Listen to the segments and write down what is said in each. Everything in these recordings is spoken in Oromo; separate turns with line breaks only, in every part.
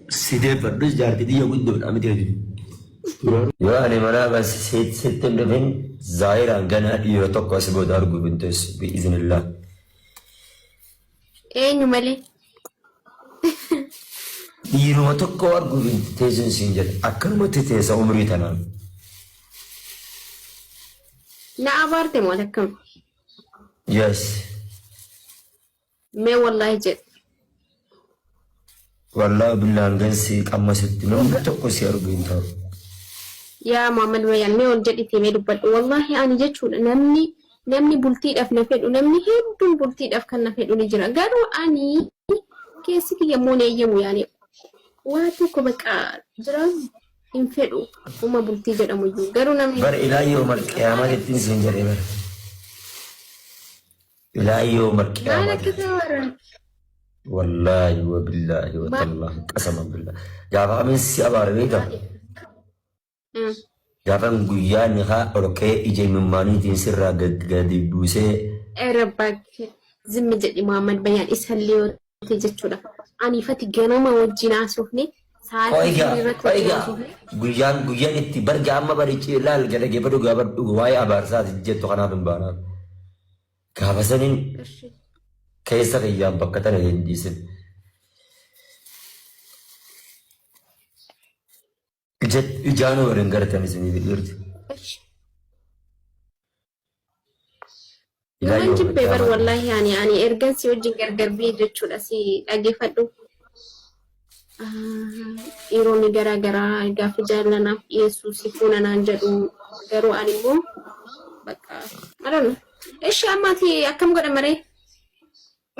سيدي فردوس جارتي دي يقول دول أمتي هجي يعني منا بس ست لفين زاير عندنا يرتقى سبوا دارجو بنتس بإذن الله
إيه نملي
يرتقى أرجو بنتس سنجد أكل ما تتيس عمري تنام
لا أبارتي ما تكم
يس
ما والله جد
والله بالله نجنسي كم ست نوم تقص يا ربي انتار
يا محمد ويان ما وجد إتمي دبل والله أنا جد شو نمني بولتي أف نفيد ونمني هندون بولتي أف كان نفيد ونجرا قالوا أني كيسك يموني يمو يعني واتو كبك جرا ينفدوا وما بولتي جد أمو قالوا نمني
بر إلى يوم القيامة تنسين جريمة إلى يوم القيامة
ما لك ثورة
والله وبالله وتالله قسما بالله جابا من سيابار بيتا جابا نقويا نخا أركي إجي من ماني تنسر قد دوسي
ربك زم جدي محمد بيان إسهل تجتشولا أني فاتي جنوما وجينا سوفني
قويا قويا نتي برجع أما بريتي لا الجرى جبرو جبر قواي أبارسات جت خنا بمبارا كابا سنين كيسا غيام بكتنا هنديسن جت إجانو ورنجرتني سني بالورد
Waan jibbee bar wallahi ani ergansi wajjin gargar biyya jechuudha si dhaggeeffadhu. Dhiironni garaa garaa gaafa jaallanaaf dhiyeessuu si fuunanaan jedhu garuu ani immoo bakka madoon ishee ammaati akkam godha maree.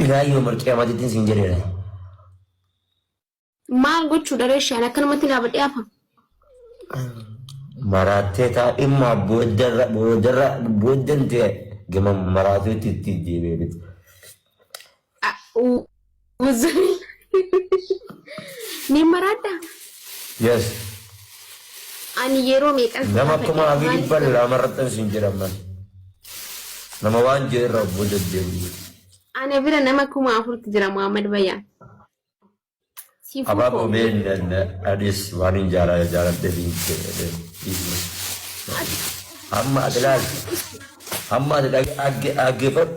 Ilaa yoo marqee ammaatiitiin siin jedheera.
Maal gochuudha reeshaan akkanumatti dhaabadhee hafa.
Marattee taa dhimma booddan ta'e. Gama maraatu itti deebi'e.
Uzuri. Ni marada.
Yes.
Ani yeroo meeqas.
Nama kuma abidii bal'aa maratan siin jedhaman. Nama waan jirra booda deebi'e.
Ani bira nama kuma afurti jira Muhammad Bayyaan.
Abaaboo been adis waan hin jaaladhe jedhe. Amma adalaal. Amma agifat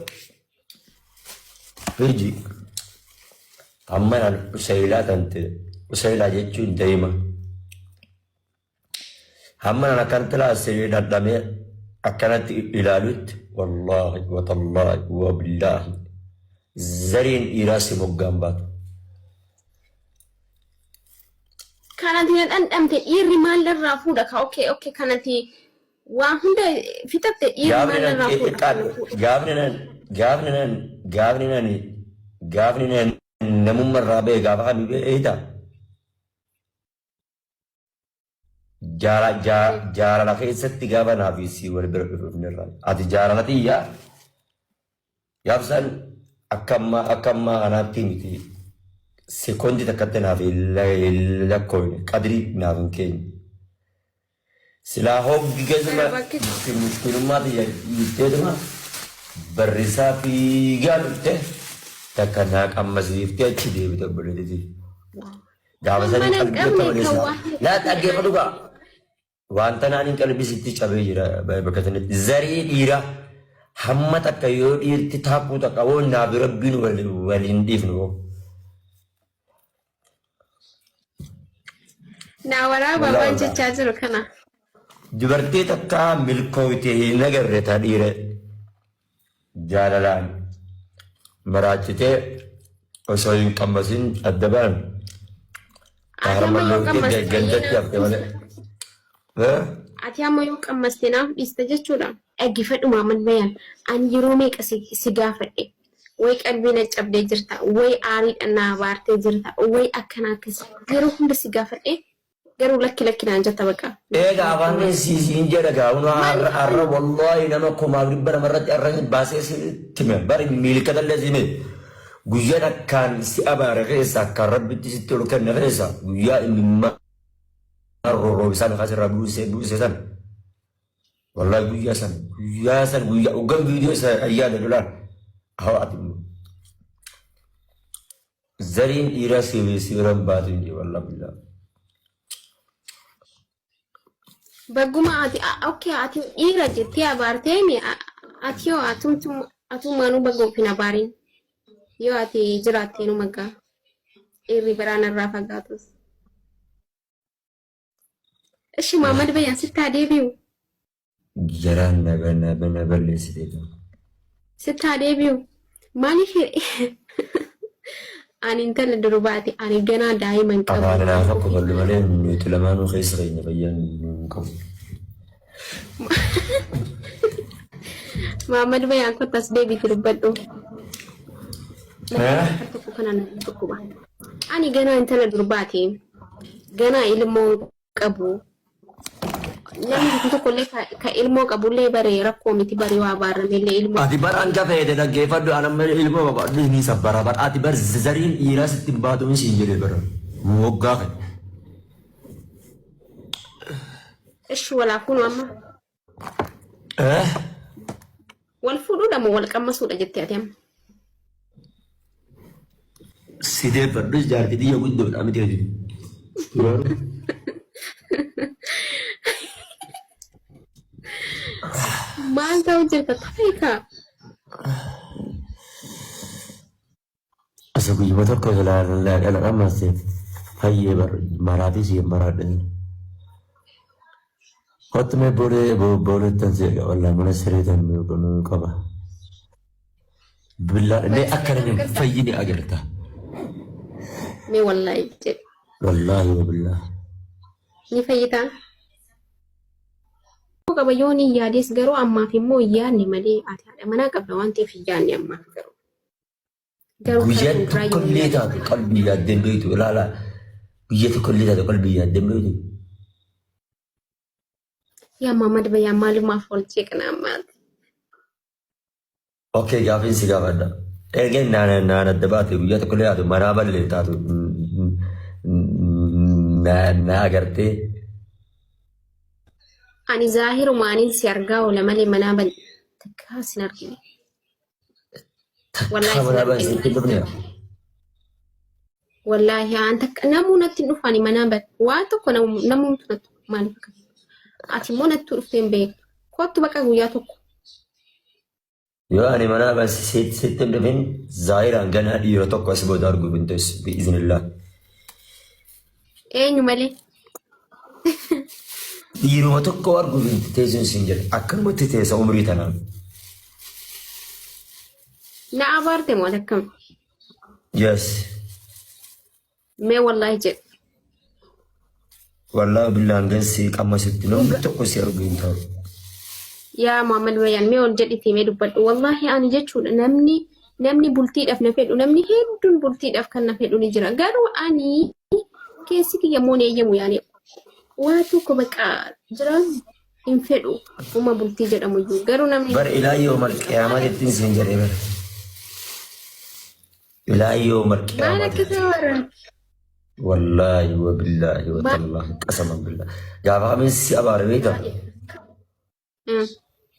Fiji amma nan usaila tante usaila jechuun daima amma nan akan tala asiri dadame akkanatti ilaalutti wallahi wa tallahi wa billahi zariin irasi moggambat
kanatti dhandhamte dhiirri maalirraa fuudha ka okay kanatti waan hunda fixatte dhiirri maalirraa fuudha
gaafninan namummarraa ba'e gaafa kami beeyta jaalala keessatti gaafa naaf si wal bira dhufnirra ati jaalala xiyyaa yaabsan akkammaa kanaatti miti sekondi takkatti naaf lakkoofne qadrii naaf hin keenye silaa hoggi keessuma miskinummaa xiyya yitteetuma barrisaa fiigaa dhufte takka naa qammasiiftee achi deebite obboleettii. Gaafa sanii qalbiitti malee laa dhaggeeffatu gaa wanta naaniin qalbisitti cabee jira bakka sanatti zarii dhiiraa hamma takka yoo dhiirti taakuu takka woon naaf rabbiin waliin dhiifnu.
Naa waraabaa waan jechaa jiru kana.
Dubartii takka milkooyte hin agarre taa dhiira jaalalaan maraachitee osoo hin qammasin adda ba'an.
Ati amma yoo qammaste naaf dhiiste jechuudha. Dhaggeeffadhu Muhammad Bayyaan ani yeroo meeqa si gaafadhe way qalbii na cabdee jirta way aariidhaan na baartee jirta way akkana akkas yeroo hunda si gaafadhe garuu lakki naan jetta baqa.
Egaa afaan siisiin jedha gaa'uun har'a wallahi nama kumaaf dhibba namarratti har'a baasee sitti bari miilkata illee guyyaa akkaan si abaara keessa akkaan rabbitti sitti ol kenne keessa guyyaa inni rorroobisaan akkasirraa buuse san wallahi guyyaa san guyyaa ugan viidiyoo isa ayyaana dolaan hawaati زرين إيراسي سيرم باتنجي والله بالله.
Bagguma ati okay ati dhiira jettee abaarteemi ati yoo atum maanuu baggoo hin abaarin yoo ati jiraattee nu magaa dhiirri biraan irraa fagaatus. Ishi Muhammad Bayyaan sitti adeebi'u.
Jaraan na balleessite.
Sitti adeebi'u maaliif ani intala durbaati ani ganaa daa'iman qabu.
Afaan naaf akka balli malee nuti lamaanuu keessa keenya Bayyaan qabu.
Muhammad Bayyaan kottas deebiitti dubbadhu. Ani ganaa intala durbaati ganaa ilmoo qabu. Namni tokkollee ka ilmoo qabullee baree rakkoo miti baree waa baaramellee ilmoo.
Ati bar anja feete dhaggeeffadhu anamma ilmoo babaadhu ni sabbara bar ati bar zariin dhiiraa sitti hin baatuun siin jedhee bara woggaa kan.
Ishi walaafuun amma. Wal fuudhuudha moo wal qammasuudha jettee ati amma.
Sideeffadhus jaartii xiyya guddoodha miti hojii.
Maal ta'u jirta tapheka.
Asa guyyuma tokko dhala qammaste fayyee maraatii siif maraadhan. Hottuma boolettan seeqa walaa mana sireetan qaba. Billee akkana hin fayyine agarta.
Mee wallaahi jedhe.
Wallaahi wa billaahi.
Ni fayyitaa? Qaba yoo ni yaades garuu ammaaf immoo yaadni malee ati haadha manaa qabda waan ta'eef yaadni ammaaf garuu.
Guyyaan tokkollee taatu qalbii yaaddeen beektu ilaala. Guyyaa tokkollee taatu qalbii yaaddeen beektu.
Yaa Muhammad Bayyaan maalumaaf ol jeeqnaa ammaati.
Okay, gaaffiin si gaafadha. Erga naan adda baate guyyaa tokkollee taatu manaa ballee taatu na agartee.
Ani zaahirumaan si argaa oola malee manaa bal takkaa sin argine. Wallaahi aan takka namuu natti dhufani manaa bal waa tokko namuutu natti maaliif akka ati immoo natti dhuftee hin beektu kottu baqa guyyaa tokko.
Yoo ani manaa bal sitti hin dhufin zaahiraan ganaa dhiira tokko as booda arguu hin teessu bi'iznillah.
Eenyu malee?
Dhiiruma tokko arguu hin teessuun siin jedhe akkanumatti teessa umrii tanaan.
Na abaarte moo akkam?
Yes.
Mee wallaahi jedhe.
Wallaahi billaan gansi qammasitti namni tokko si arguu hin ta'u.
Yaa Muhammad Bayyaan mee ol jedhiti mee dubbadhu wallaahi ani jechuudha namni bultiidhaaf na fedhu namni hedduun bultiidhaaf kan na fedhu ni jira garuu ani keessi kiyya moo eeyyamu yaani waa tokko baqa jiraan hin fedhu uma bultii jedhamu iyyuu garuu namni
bar ilaayyoo malqiyaama jettiin siin jedhee bar ilaayyoo malqiyaama
maal akka ta'ara
wallaahi wa billaahi wa tallaahi qasaman billaahi gaafa aminsi abaare beekta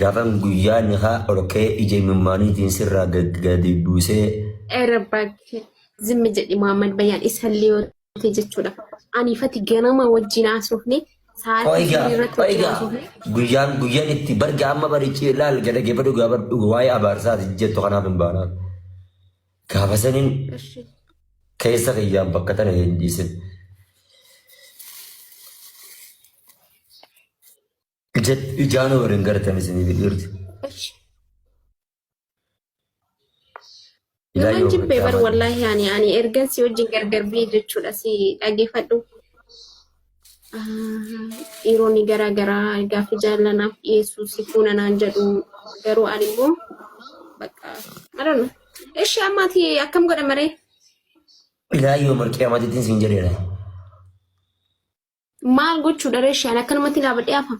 gaafa guyyaa ni haa olkee ija mimmaaniitiin sirraa gadi buusee
erabbaakke zimmi jedhi Muhammad Bayyaan isallee yoo jechuudha. Ani fati ganama wajjin haasofne sa'aatii irratti
guyyaan itti barga amma barichi laal gada geeffadhu gaafa dhugu waa'ee abaarsaati jettu kanaaf hin baanaan. Gaafa saniin keessa kiyyaan bakka tana hin dhiisin. Ijaan waliin gartan isinii dhiirti.
Waan jibbee bar wallaahi ani ergan si wajjin gargar biyya jechuudha si dhaggeeffadhu. Dhiironni garaa garaa gaaffii jaallanaaf dhiyeessuu si fuunanaan jedhu garuu ani immoo bakka marannu. Ishi ammaati akkam godha maree?
Ilaayyoo malqiyaama jettiin siin jedheera.
Maal gochuudha reeshi ani akkanumatti dhaabadhee hafa?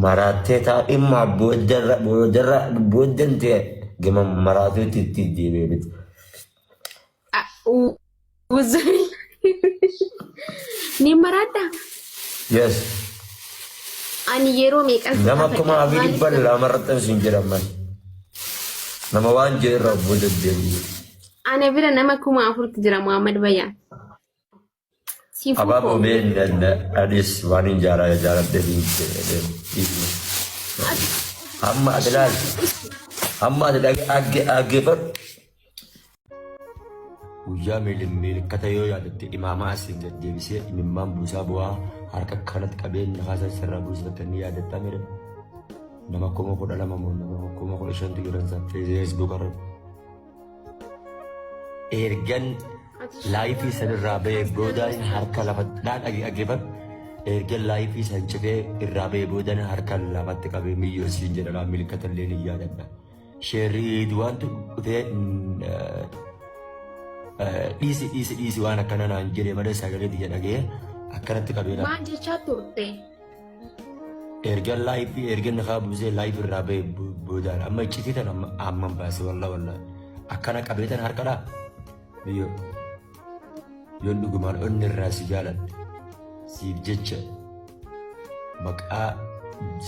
Marattee taa dhimma booddan ta'e. Gama maraatoo itti deebi'e.
Ni maraadha?
Yes.
Ani yeroo meeqan
nama akkuma abidii bal'aa marrattan sun jedhaman. Nama waan jedharraa booda deebi'e.
Ana bira nama kuma afurtu jira Muhammad Bayyaan.
Abang
Sifuko.
Uben dan Adis Wanin Jara dari Amma adalah age ber Uja milim kata yo ya dati imama asing jadi bisa imam busa buah harga kanat kabin khasa serra busa tani ya data mir nama komo ko dalam nama komo ko shanti guran sa Facebook ar ergan life is rabe bodan harka lamat dan age ber ergan life is hanchbe rabe bodan harka lamat kabe miyo sinjera milik kata leni ya data sheri duan tu easy waan akkana naan jedhee malee sagalee biyya dhagee akkanatti qabee
Maal jechaa turte?
erga nagaa buusee laayif irraa ba'e boodaan amma iccitii tan amma baase wallaa akkana qabeetan harkadhaa biyyo yoon dhugumaan onni irraa si jaaladhe siif jecha maqaa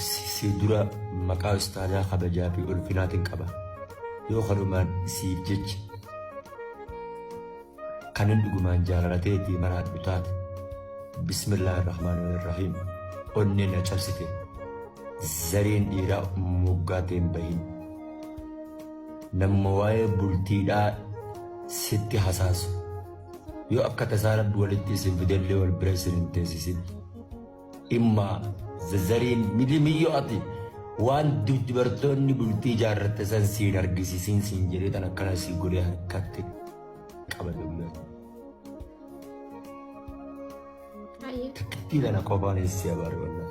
si dura maqaa ustaadaa kabajaa fi ulfinaatiin qaba yoo kanumaan siif jecha kanin dhugumaan jaalalateetii maraadhu taate bismillahirrahmanirrahiim onni na cabsite zariin dhiiraa moggaateen bahin namma waa'ee bultiidhaa sitti hasaasu yoo akka tasaa rabbi walitti isin fidellee wal bira isin hin teessisin immaa zariin miyyoo ati waan dubartoonni bultii ijaarratte san siin argisiisiin siin jedhee tan akkana si godhee harkatti qabate guyyaa Tidak nak korban isi abar wala.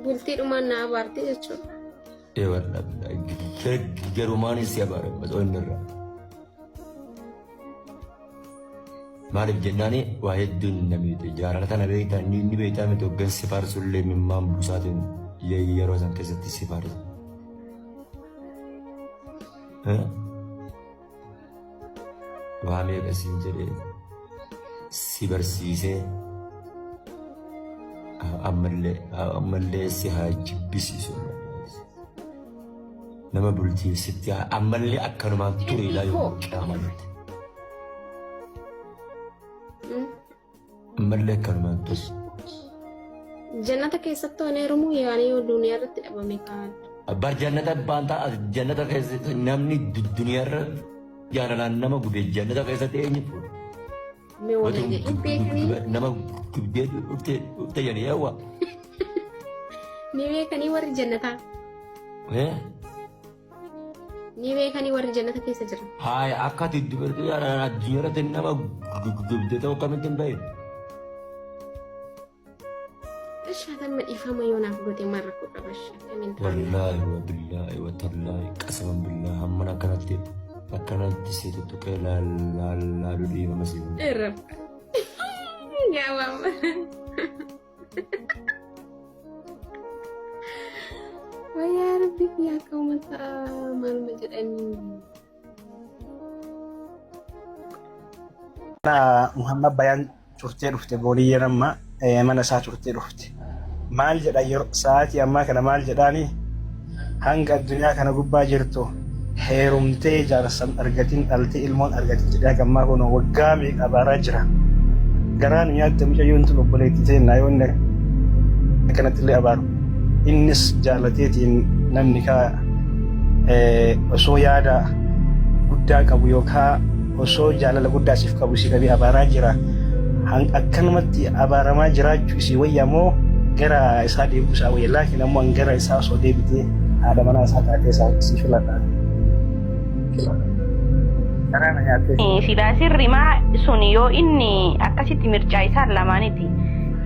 Bultii dhumaan na abaarte jechuudha.
Wala. Gerumaan isi abar mas onnirra. Maalif jennaani waa hedduun namni jaalala tana beektaa ni beektaa miti hoggan sifaarsullee mimmaan buusaatiin yeroo san keessatti sifaarsa. Waa meeqa siin jedhee si barsiisee ammallee si haa jibbisiisu nama bultii sitti ammallee akkanumaan tureedhaa yoo qaamanitti ammallee akkanumaan ture.
Jannata keessatti oneerumuu yaanii yoo duniyaa irratti dhabame kaa'adha.
Bar jannata baantaa jannata keessatti namni duniyaa irra jaalalaan nama gubee jannata keessatti eenyu fuudha. Nama gubdee dhufte jedhee yaawwa.
Ni beekanii warri jannataa. Ni beekanii warri jannata keessa jiran.
Haaya akka ati dubartii jaalaan addunyaa irratti nama gubdee ta'uu akkamitti hin bahe.
Shaatan madhiifama yoo naaf gootee marra kudha bashaa.
Wallaahi wa billaahi wa tallaahi qasaman billaahi hammana akkanatti seetu tuqee laaluu dhiibama siifama.
Irra. Gaawama. Wayyaa rabbi yaa qaumata maaluma jedhanii.
Muhammad Bayyaan turtee dhufte booliyyaa nama mana isaa turtee dhufte. Maal jedha yeroo sa'aatii ammaa kana maal jedhaani hanga addunyaa kana gubbaa jirtu heerumtee jaarsan argatiin dhaltee ilmoon argatiin jedhaa gammaa kun waggaa meeqa abaaraa jira. Garaan nyaatte mucayyoon tun obboleettii ta'e yoonni akkanatti illee abaaru. Innis jaalateetiin namni kaa osoo yaada guddaa qabu yookaan osoo jaalala guddaa siif qabu si qabee abaaraa jira. Akkanumatti abaaramaa jiraachuu isii wayyaa moo gara isaa deebi'uu isaa wayya laakiin ammoo gara isaa osoo deebitee haadha manaa isaa taatee isaa si filata.
Silaa sirrimaa sun yoo inni akkasitti mircaa isaan lamaaniti.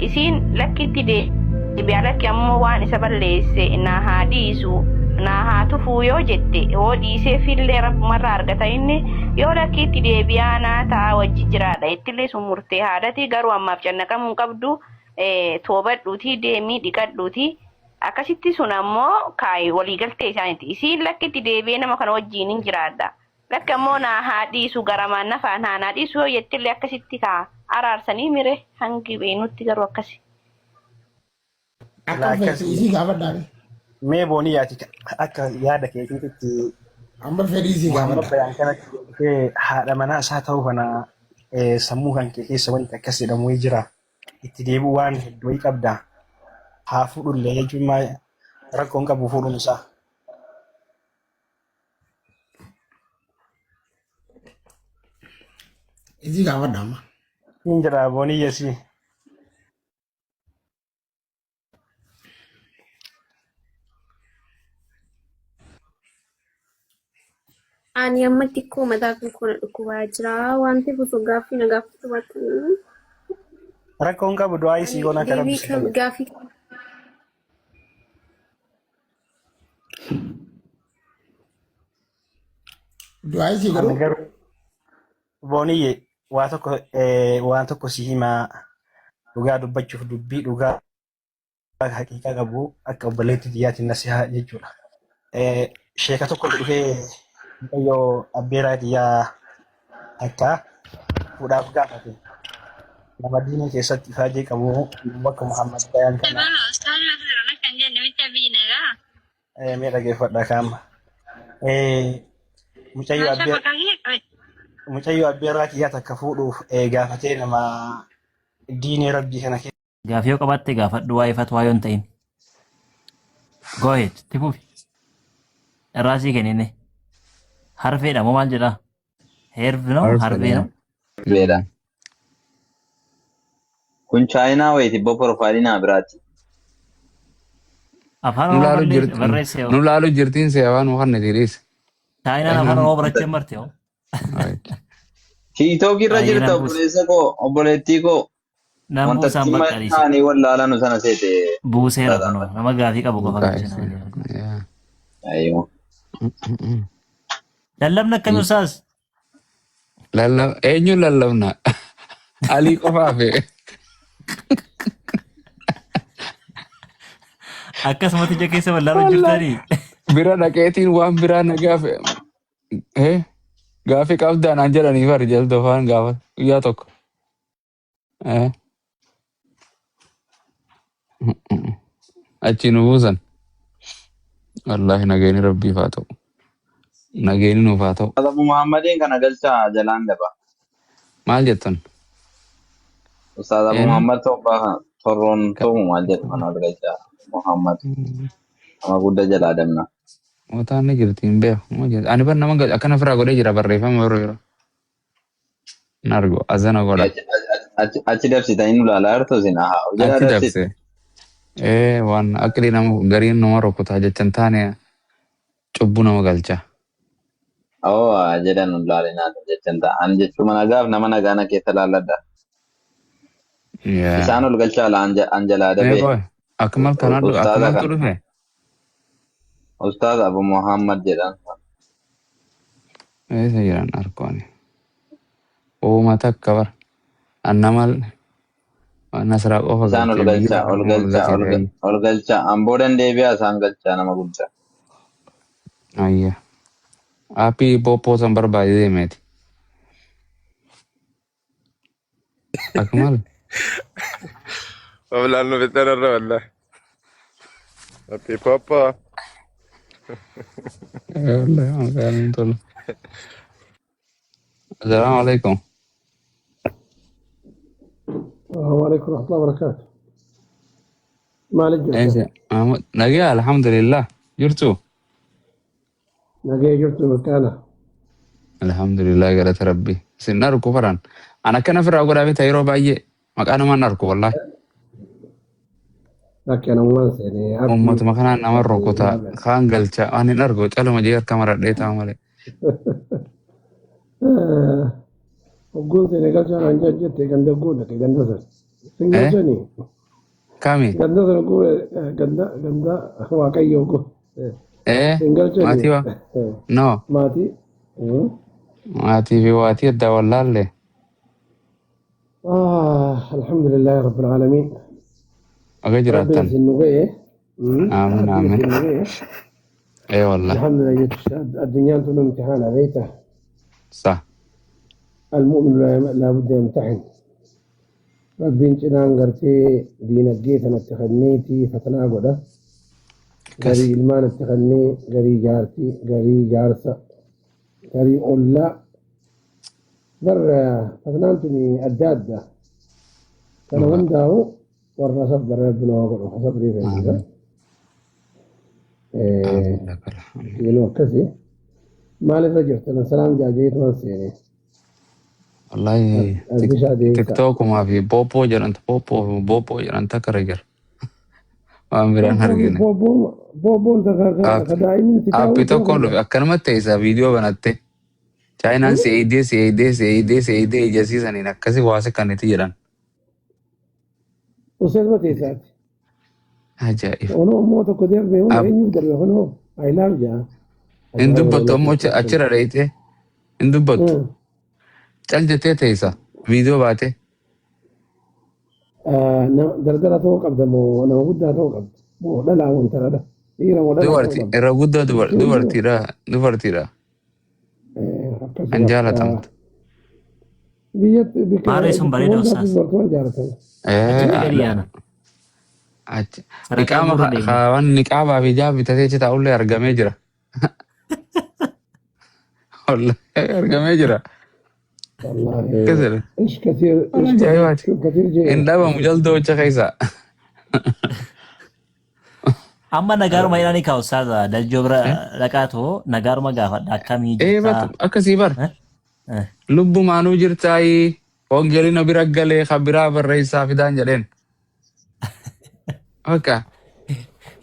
Isiin lakkitti deebi'a lakki ammoo waan isa balleesse naa haa dhiisu naa haa tufuu yoo jette yoo dhiisee fillee rabbumarraa argata inni yoo lakkitti deebi'aa naa ta'a wajji jiraadha ittillee sun murtee haadhati garuu ammaaf cannaqamuu qabdu. Toobadhuutii deemii dhiqadhuutii akkasitti sun ammoo kaayi waliigaltee isaaniiti. Isiin lakkitti deebi'ee nama kana wajjin hin jiraadha. Lakki ammoo naa haa dhiisu garamaan nafaan haa naa dhiisu yoo jettillee akkasitti kaa araarsanii mire hangi beenutti garuu akkasi.
Mee booniyyaati akka yaada keetiitti
amma fedhii si
Muhammad
gaafadha.
bayaan kanatti haadha manaa isaa ta'uu kana sammuu kan kee keessa wanti akkas jedhamu jira. Itti deebi'u waan hedduu qabda. Haa fuudhullee jechuun rakkoon qabu fuudhuun isaa.
Isi gaafadha amma.
Hin jira booniyyasi.
Ani amma xiqqoo mataa kan kona dhukkubaa jira. Wanti gosa gaaffii na gaafatu baatan.
Rakkoon qabu du'aa isii goona kana
Deebii kam gaaffii
Du'aa isii godhu.
garuu booniyye waan tokko si himaa dhugaa dubbachuuf dubbii dhugaa haqiiqaa qabu akka obboleetti xiyyaatiin na sihaa jechuudha. Sheeka tokko dhufee yoo abbeeraa xiyyaa akka fuudhaaf gaafate nama diinii keessatti ifaajee qabu bakka Muhammad bayaan kana mee dhageeffadha kaama. Mucayyoo abbeeraa xiyyaa takka fuudhuuf gaafatee nama diinii rabbii kana
Gaaffii yoo qabaatte gaafadhu waa'ee fatwaa yoo hin ta'in. Go ahead, itti fufi. Irraa sii kennine. Harfeedha moo maal jedhaa? Herbi noo? Harfee noo?
Beedha. Kun chaayinaa wayiiti boo profaayilii biraati.
Afaan Oromoo barreesse yoo.
Nu laalu jirtiin seewaan waan nitiiris.
Chaayinaan afaan Oromoo barachuu hin barte yoo.
Tiiktookii irra jirta obboleessa koo obboleettii koo.
Nama buusaan bakka dhiise.
Ani wallaalanu sana seete.
Buuseera kunoo nama gaafii qabu qofa qabachina.
Ayyoo.
Lallabna akkami usaas?
Eenyuun lallabna? Alii qofaafe.
Akkasumatti ija keessa wallaaluu jirtanii.
Bira dhaqeetiin waan biraa na gaafe. Gaafii qabdaan an jedhanii fari jalta afaan gaafa guyyaa tokko. Achi nu buusan. Wallaahi nageeni rabbiif haa ta'u. Nageeni nuuf haa ta'u.
Abu Muhammadiin kana galchaa jalaan daba.
Maal jettan?
Ustaaz Abu Muhammad torroon ta'u maal jedhu kana galchaa Muhammad. Nama guddaa jalaa damna.
Wataan ni jirti hin beeku. Ani bar nama akkana firaa godhee jira barreeffama yeroo yeroo. Nargo azana godha.
Achi dabsita inni ulaalaa jirtu sin haa.
Achi dabse. Waan aqli nama gariin nama rukutaa jechan taane cubbuu nama galcha.
Oo jedhan ulaalinaa jechan ta'a. Ani jechuu mana gaaf nama nagaana keessa laalladha. Isaan ol galchaa anjalaa dabee.
Akmal kanadhu akmaltu dhufe.
Ustaaz Abu Muhammad jedhan.
Eessa jiran arkooni. Uuma takka bar. Annamal nasraa qofa
Isaan ol galchaa. Amboo dandeebi'aa isaan galchaa nama guddaa.
Ayya. Aappii poppoo san barbaade deemeeti. Akmal.
Hablan no vete a la verdad. Papi papá.
السلام عليكم.
وعليكم ورحمة الله وبركاته. مالك
ايش نجي الحمد لله جرتو.
نجي جرت مكانه.
الحمد لله قالت ربي سنار كفران انا كان في راغو دافي تايرو باي مكانا ما ناركو والله.
لكن أنا يعني
أمة مكانا نمر ركوتا خان قلتا أنا نرجو تقول ما جير كاميرا ديتا عملي.
وقلت إني قلت أنا جت كندا أقول لك كندا سنجاني.
كامي.
كندا أقول كندا هو كيو أقول.
ماتي وا. نو.
ماتي.
ماتي في واتي الدولة اللي.
الحمد لله رب العالمين.
أجرتن. آمين آمين. أي والله.
الحمد لله الدنيا تقول امتحان بيته.
صح.
المؤمن لا بد يمتحن. ربي انتنا قرتي دين الجيت انا اتخذنيتي فتناقضه. قري المان اتخذني قري جارتي قري جارسه tarii ollaa fatnaan tuni adda adda kana hundaa'u warra sabbaree rabbina waa godhu sabrii fedhiidha. Yeroo akkasii maalirra jirtan salaam jaajeetu waan seene.
Wallahi TikTok ma fi popo jalan takara jar. Waan biraan argine.
Boboon takka daa'imin
Appi tokkoon dhufe akkanumatti isa viidiyoo banatte. Chaayinaan seeyidee ijasiisaniin akkasii waase kanniti jedhan.
Useesuma teessaati.
Ajaa'ib.
Ono ammoo tokko darbee hunda eenyuuf darbe kunoo ayilaam jaa.
Hin dubbattu ammoo achirra dheeyite. Hin dubbattu. Cal jettee teessa viidiyoo baate.
Dardara ta'uu qabda moo nama guddaa ta'uu qabda moo dhalaa wanta dhala.
Dubartii irra guddaa dubartiidha. An jaalatamtu.
Maaree sun bareeda Ustaas.
Niqaabaa fi jaha bitatee citaa ullee argamee jira. Argamee jira.
ايش كثير
ان دابا مجلدو كيسا
amma nagaaruma ilaanii kaa Ustaaz Daljoo bira dhaqaatoo nagaaruma gaafadha akkamii jirtaa?
Akkasii bar lubbumaanuu jirtaayi hongeelina bira galee kabiraa barreessaa fidaan jedheen. Akka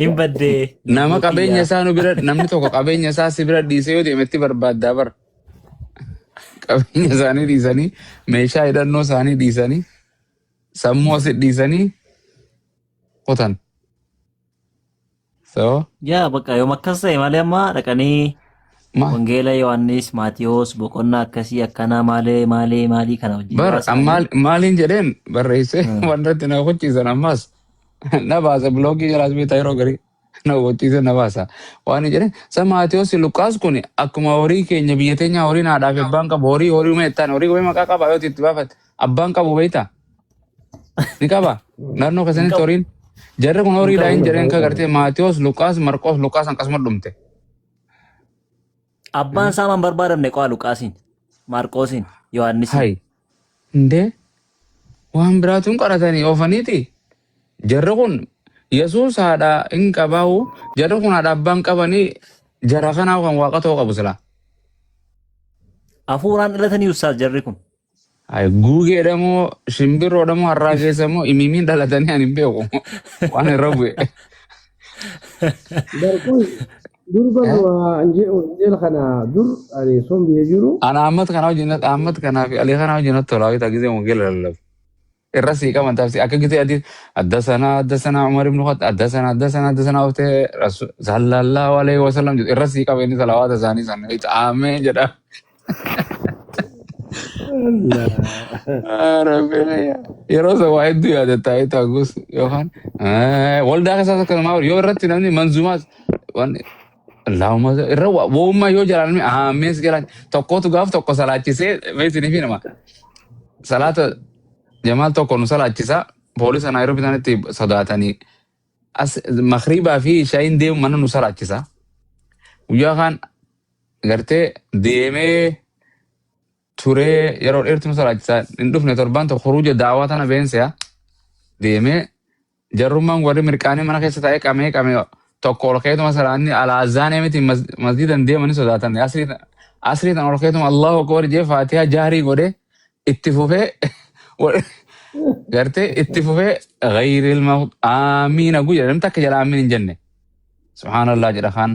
hin baddee
nama qabeenya isaa nu bira namni tokko qabeenya isaa si bira dhiisee yoo deemetti barbaaddaa bar. Qabeenya isaanii dhiisanii meeshaa hidhannoo isaanii dhiisanii sammuu asi dhiisanii qotan.
Yaa bakka yoom akkas ta'e malee amma dhaqanii wangeela Yohaannis Maatiyoos boqonnaa akkasii akkana maalii kana wajjin.
Maaliin jedheen barreessee wanti na hubachiisan ammas na baasa biloogii jalaas beektaa yeroo garii. Na hubachiisan na baasa. Waan jedheen sa Maatiyoos Luqaas kun akkuma horii keenya biyya teenya horii naadhaaf abbaan qabu horii meettaan horii gomee maqaa qaba yoo itti baafate abbaan qabu beektaa? Ni qaba naannoo keessanitti horiin. Jarri kun horiidhaa hin jedheen ka gartee Maatiyoos Luqaas Marqoos Luqaas akkasuma dhumte.
Abbaan isaa man barbaadamne qo'a Luqaasiin Marqoosiin Yohaannisiin.
Hayi indee waan biraatuun qoratanii oofaniiti. Jarri kun Yesuus haadha hin qabaa'u jarri kun haadha abbaan qabanii jara kanaaf kan waaqa ta'uu qabu silaa.
Hafuuraan dhalatanii Ustaas jarri kun.
Guugeedha moo shimbirroodha moo harraa keessa moo imimiin dhalatanii ani hin beeku waan irra bu'e.
Dur anjeel kana dur ani son biyya jiru.
Ana Ahmad kanaa fi Alee kanaa wajjin tola wayita gisee wangeela lallabu. Irra sii qaban taasisi akka gisee adii adda sanaa Umar ibn Khattab adda sanaa oftee sallallahu alaihi wasallam jedhu irra sii qaba inni salawaata isaanii sana ameen jedha. Yeroo isa waa hedduu yaadataa itti gus yookaan waldaa keessaas akkasuma yoo irratti namni manzumaas Allahumma irra woommaa yoo jaallatame amees galaan tokkotu gaaf tokko salaachisee beeksisanii fi nama salaata jamaal tokko nu salaachisaa poolisa Naayiroobii isaanitti sodaatanii makriibaa fi shaayiin deemu mana nu salaachisaa guyyaa kaan gartee deemee turee yeroo dheertu nu salaachisaa hin dhufne torbaan tokko huruuja daawwaa tana beenseya deemee jarrummaan warri mirqaanii mana keessa taa'ee qamee tokko ol keetuma salaanni alaazaan miti masjiidan deemanii sodaatan asrii tan ol keetuma Allahu akbar jee faatihaa jaarii godhe itti fufee gartee itti fufee ghayril mawt aamiina guyya namni takka jala aamiin hin jenne subhaanallah jedha kaan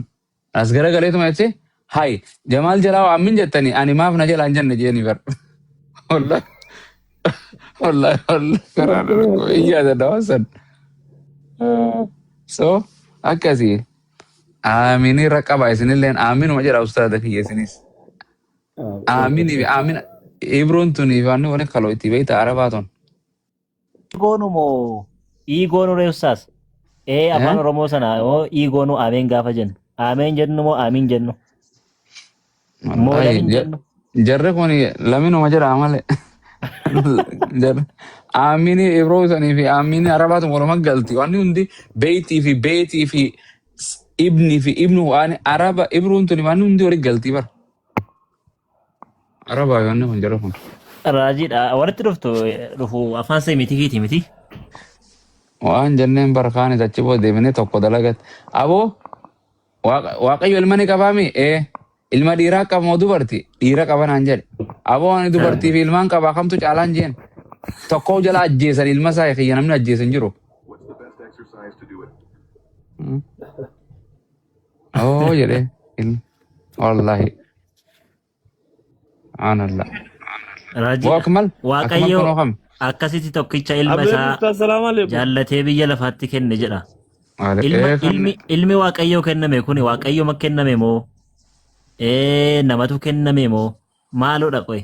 as gara galeetuma jettee hay jamaal jalaa aamiin jettanii ani maaf na jala hin jenne jeeni bar wallahi iyyaada dawasan so akkasii aaminii raqaba isinilleen aaminuma jedha ustaada kiyya isinis aaminii fi aamina ibroon tunii fi wanni waliin kaloo itti beeyta arabaatoon.
Igoonu moo igoonu ree Ustaas? Afaan Oromoo sana moo igoonu ameen gaafa jennu? Ameen jennu moo amiin jennu? Moo lamiin jennu?
Jarri kun laminuma jedha malee. Aamini ibroo sanii fi aamini arabaatu walumaa galti. Wanni hundi beetii fi ibni waan araba ibroon tuni waan hundi walii galti bara. Araba yoonni kun jedhu kun.
Raajiidha. Walitti dhufu afaan isaa miti miti.
Waan jenneen barkaani achi booda deemnee tokko dalagat. Aboo waaqayyo ilma ni qabaami? Ilma dhiiraa qaba moo dubartii? Dhiira qaba naan jedhe. Aboo ani dubartii fi ilmaan qabaa kamtu caalaan jeen. Tokko jala ajjeesan ilma isaa kiyya namni ajjeesan jiru. Oh jedhee wallahi. Aanallah.
Raajii waaqayyo akkasitti tokkicha ilma isaa jaallatee biyya lafaatti kenne jedha. Ilmi waaqayyoo kenname kun waaqayyo kenname moo namatu kenname moo maaloodha qoy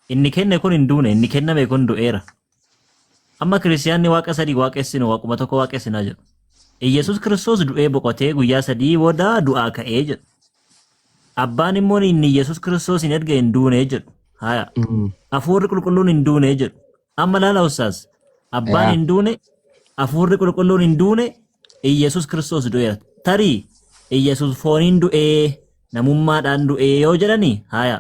inni kenne kun hin duune inni kenname kun du'eera. Amma kiristiyaanni waaqa sadii waaqessinu waaquma tokko waaqessinaa jedhu. Iyesuus Kiristoos du'ee boqotee guyyaa sadii booda du'aa ka'ee jedhu. Abbaan immoo inni Iyesuus Kiristoos hin erge hin duune jedhu. Haya. Hafuurri qulqulluun hin duune jedhu. Amma laala ustaas. Abbaan hin duune, hafuurri qulqulluun hin duune, Iyesuus Kiristoos du'eera. Tarii Iyesuus fooniin du'ee namummaadhaan du'ee yoo jedhani haya.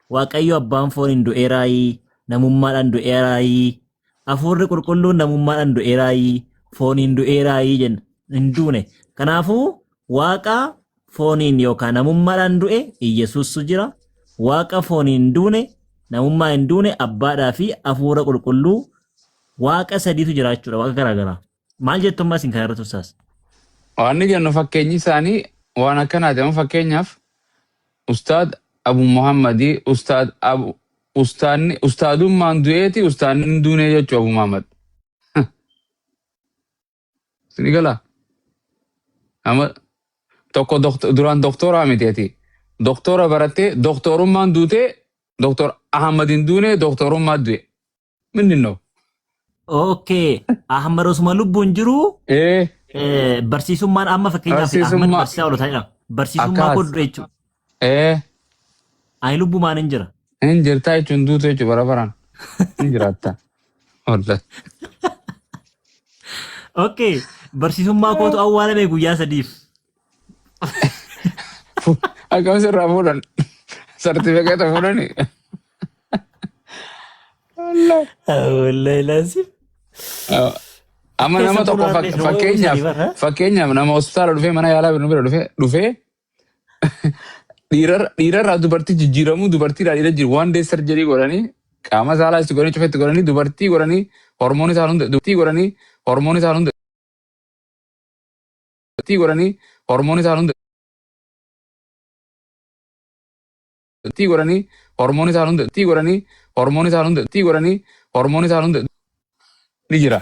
Waaqayyo abbaan fooniin du'eeraayi, namummaadhaan du'eeraayi. Hafuurri qulqulluun namummaadhaan du'eeraayi, fooniin du'eeraayi jenna. Hin duune. Kanaafuu waaqa fooniin yookaan namummaadhaan du'e Iyesuussu jira. Waaqa fooniin duune namummaa hin duune abbaadhaa fi hafuura qulqulluu waaqa sadiitu jira jechuudha waaqa garaagaraa. Maal jettummaa isin kana irratti ustaas?
Waan jennu fakkeenyi isaanii waan akkanaati. Amma fakkeenyaaf Ustaad Abu Muhammadii ustaadummaan du'eeti ustaadni hin duune jechuu Abu Muhammad. Sini galaa? Amma tokko duraan doktoraa miteeti. Doktora barattee doktorummaan duutee Doktor Ahmadin duune doktorummaa du'e. Minnoo?
Okay. Ahmad osuma lubbuun jiru barsiisummaan amma fakkeenyaaf Ahmad barsiisaa oolotadha. Barsiisummaa godhu jechuudha. Ani lubbumaan hin jira.
Hin jirtaa jechuun duutu jechuudha bara baraan. Hin jiraatta.
Okay. Barsiisummaa kootu awwaalame guyyaa sadiif.
Akkam sirraa fuudhan. Sartifikeeta fuudhani.
Wallahi laazim.
Amma nama tokko fakkeenyaaf nama hospitaala dhufee mana yaalaa bira dhufee dhiirarraa dubartii jijjiiramuu dubartiidhaa dhiira jiru waan dee sarjarii godhanii qaama saalaa itti godhanii cufeetti godhanii dubartii godhanii hormoonii isaan hunda dubartii godhanii hormoonii isaan hunda dubartii godhanii hormoonii isaan hunda dubartii godhanii hormoonii isaan hunda dubartii godhanii hormoonii isaan hunda dubartii godhanii hormoonii isaan hunda ni jira.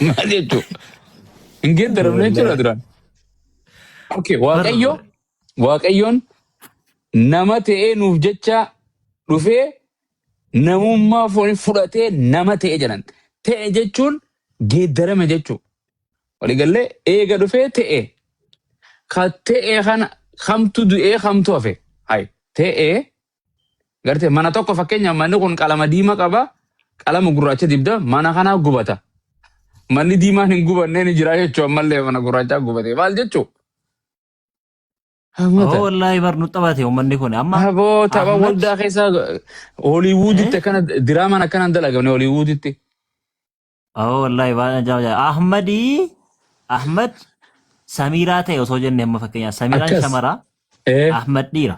Maal jechuudha? Hin geeddaramne jechuudha duraan. Okay, Waaqayyoon nama ta'ee nuuf jecha dhufee namummaa foonii fudhatee nama ta'e jedhan. Ta'e jechuun geeddarame jechuudha. Waliigallee eega dhufee ta'e. Ka ta'e kana kamtu du'ee kamtu hafe. Hayi ta'e gartee mana tokko fakkeenyaaf manni kun qalama diimaa qaba. Qalama gurraacha dibda mana kanaa gubata. Manni diimaan hin gubanne ni jira jechuudha ammallee mana gurraachaa gubate. Maal jechuudha?
Wallahi barnu taphatee uummanni kun amma.
Aboo tapha waldaa keessa Holiwuuditti akkana diraamaan akkana dalagamne Holiwuuditti.
Wallahi waan ajaa'iba. Ahmad Samiraa ta'e osoo jenne amma fakkeenyaaf Samiraan shamaraa Ahmad dhiira.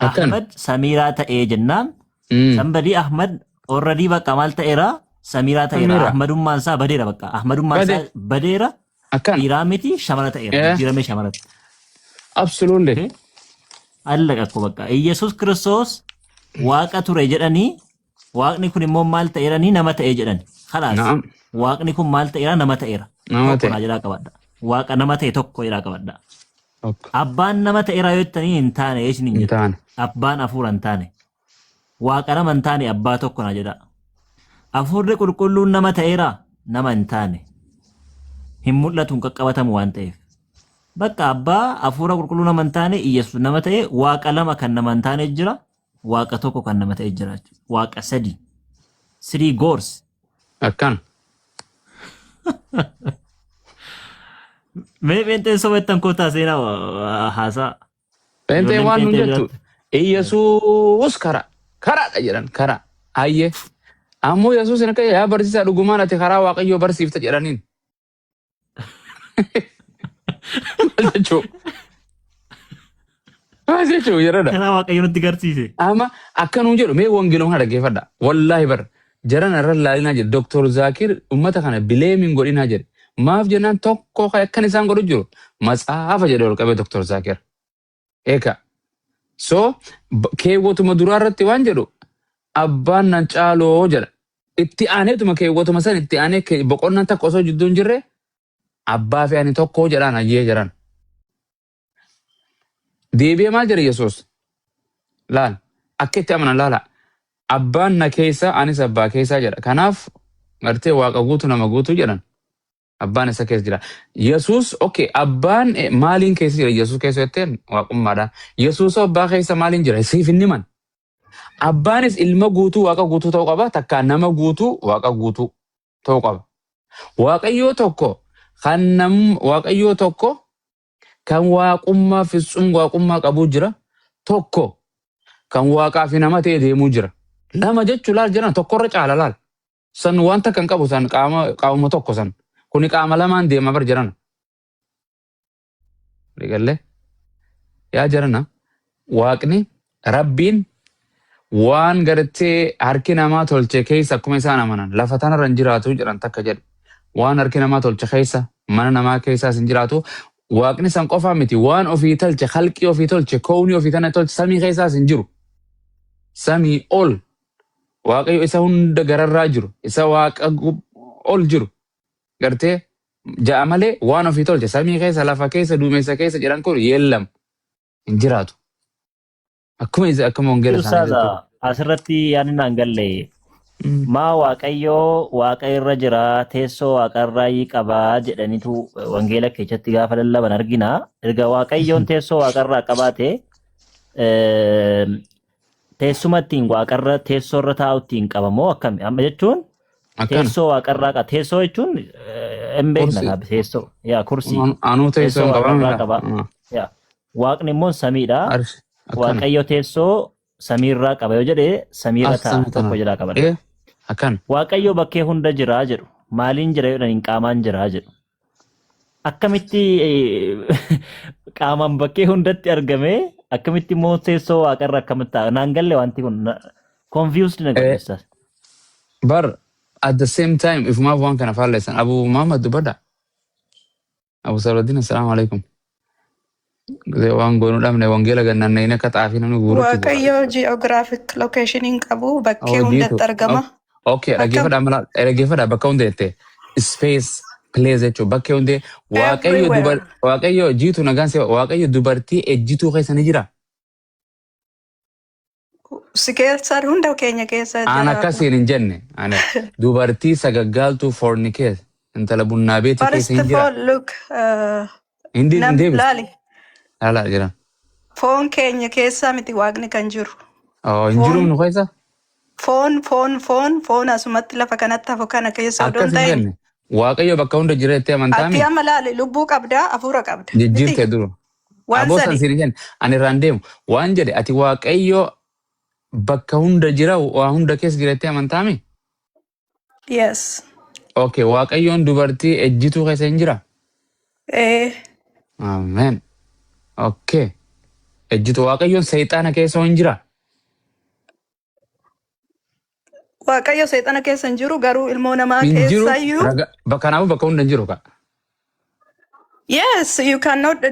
Ahmad Samiraa ta'ee jennaan sambadii Ahmad already bakka maal ta'eera Samiraa ta'eera. Ahmadummaan isaa badeera bakka. Ahmadummaan isaa badeera. Dhiiraa miti shamara ta'eera. Jijjiirame shamarati.
Absolutely.
Allaqa akko bakka. Iyesuus Kiristoos waaqa ture jedhanii waaqni kun immoo maal ta'eeranii nama ta'ee jedhani. Khalaas. Waaqni kun maal ta'eera nama ta'eera. Nama ta'e. Jedhaa qabadha. Waaqa nama ta'e tokko jedhaa qabadha. Abbaan nama ta'eera yoo jettanii hin taane eessin hin jedhu. Abbaan hafuura hin taane. Waaqa nama hin taane abbaa tokko na jedha. Hafuurri qulqulluun nama ta'eera nama hin taane. Hin mul'atu hin qaqqabatamu waan ta'eef. Bakka abbaa hafuura qulqulluu nama hin taane Iyesuus nama ta'e waaqa lama kan nama hin taane jira. Waaqa tokko kan nama ta'e jira. Waaqa sadi. 3 gods.
Akkan.
Mee penteen sobeettan kootaa seenaa haasaa.
Penteen waan nu jettu Yesuus karaadha jedhan karaa. Hayyee ammoo Yesuus hin akka yaa barsiisaa dhugumaan ati karaa Waaqayyoo barsiifta jedhaniin. Maal jechuu jedhadha.
Karaa Waaqayyoo nutti garsiise.
Amma akka nuun jedhu mee wangeeluma kana dhaggeeffadha. Wallaahi bara jaran irra laalinaa jedhe Dr. Zakir ummata kana bileemiin godhinaa jedhe. Maaf jennaan tokko akkan isaan godhu jiru matsaafa jedhe ol qabee Dr. Zakir. Eeka. So keewwatuma duraa irratti waan jedhu abbaan nan caaloo jedha. Itti aaneetuma keewwatuma san itti aanee boqonnaan takka osoo jidduu hin jirre abbaa fi ani tokko jedhaan hayyee jedhan. Deebi'ee maal jedhe Yesuus? Laal akka itti amanan laala. Abbaan na keessa anis abbaa keessaa jedha. Kanaaf gartee waaqa guutu nama guutu jedhan. Abbaan isa keessa jira. Yesuus okay abbaan maaliin keessa jira Yesuus keessa jetteen waaqummaadhaan. Yesuus abbaa keessa maaliin jira siif hin himan. Abbaanis ilma guutuu waaqa guutuu ta'uu qaba takka nama guutuu waaqa guutuu ta'uu qaba. Waaqayyoo tokko kan waaqummaa fitsum waaqummaa qabu jira tokko kan waaqaa fi nama ta'e deemuu jira. Lama jechuun laal jiran tokkorra caala laal. San wanta kan qabu san qaama tokko san. Kuni qaama lamaan deema bar jiran. Rigalle yaa jirana waaqni rabbiin waan gartee harki namaa tolche keessa akkuma isaan amanan lafa tanarra hin jiraatu jedhan takka jedhe. Waan harki namaa tolche keessa mana namaa keessaas hin jiraatu. Waaqni san qofaa miti waan ofii tolche halqii ofii tolche kownii ofii tana tolche samii keessaas hin jiru. Samii ol waaqayyo isa hunda gararraa jiru isa waaqa ol jiru. Gartee ja'a malee waan ofii tolche samii keessa lafa keessa duumessa keessa jedhan kun yeellam hin jiraatu. Akkuma wangeela isaanii.
Asirratti yaadni naan galle maa waaqayyoo waaqa irra jira teessoo waaqarraa qabaa jedhanitu wangeela keessatti gaafa lallaban argina. Erga waaqayyoon teessoo waaqarraa qabaate teessuma ittiin waaqarra teessoo irra taa'u ittiin qabamoo akkami? Amma jechuun teessoo waaqarraa qaba. Teessoo jechuun hin beekna teessoo yaa kursii.
Anuu teessoo
waaqarraa qaba. Waaqni immoo samiidha. Waaqayyo teessoo samiirraa qaba yoo jedhee samiirra taa'u tokko jira qaba. Waaqayyo bakkee hunda jiraa jedhu maaliin jira yoo jedhan qaamaan jiraa jedhu. Akkamitti qaamaan bakkee hundatti argamee akkamitti immoo teessoo waaqarra akkamitti ta'a naan galle wanti kun confused na godhessa.
Bar at the same time ifumaaf waan kana faalleessan Abu Muhammad Dubada Abu Saladin assalamu alaikum. Waan goonuu dhabne wangeela gannanneen akka xaafii namni guurutti.
Waaqayyo geographic location hin qabu bakkee hundatti argama.
Okay, dhaggeeffadha bakka hunda jettee space place jechuun bakkee hundee waaqayyo jiitu nagaan waaqayyo dubartii ejjituu keessa ni jira.
Si keessa hunda keenya keessa jira.
Aan akkasiin hin jenne dubartii sagaggaaltuu fornicate intala bunnaa beetii keessa hin jira.
First of all look.
Hindi
laali.
Ala jira.
Foon keenya keessa miti waaqni kan jiru.
Hin jiru nu keessa?
Foon asumatti lafa kanatti hafu kana keessa odoo ta'in.
Waaqayyo bakka hunda jira jettee amantaa
miti. Ati amma laali lubbuu qabdaa hafuura qabda.
Jijjiirtee duru. Aboo san siin jenna ani irraan deemu waan jedhe ati waaqayyo bakka hunda jira waa hunda keessa jira jettee amantaa mi?
Yes.
Okay, waaqayyoon dubartii ejjituu keessa hin jira? Amen. Okay. Ejjitu waaqayyoon seexaana keessa hin jira?
Waaqayyo seexaana keessa hin jiru garuu ilmoo namaa keessa iyyuu.
Kanaafuu bakka hunda hin jiru ka?
Yes, you cannot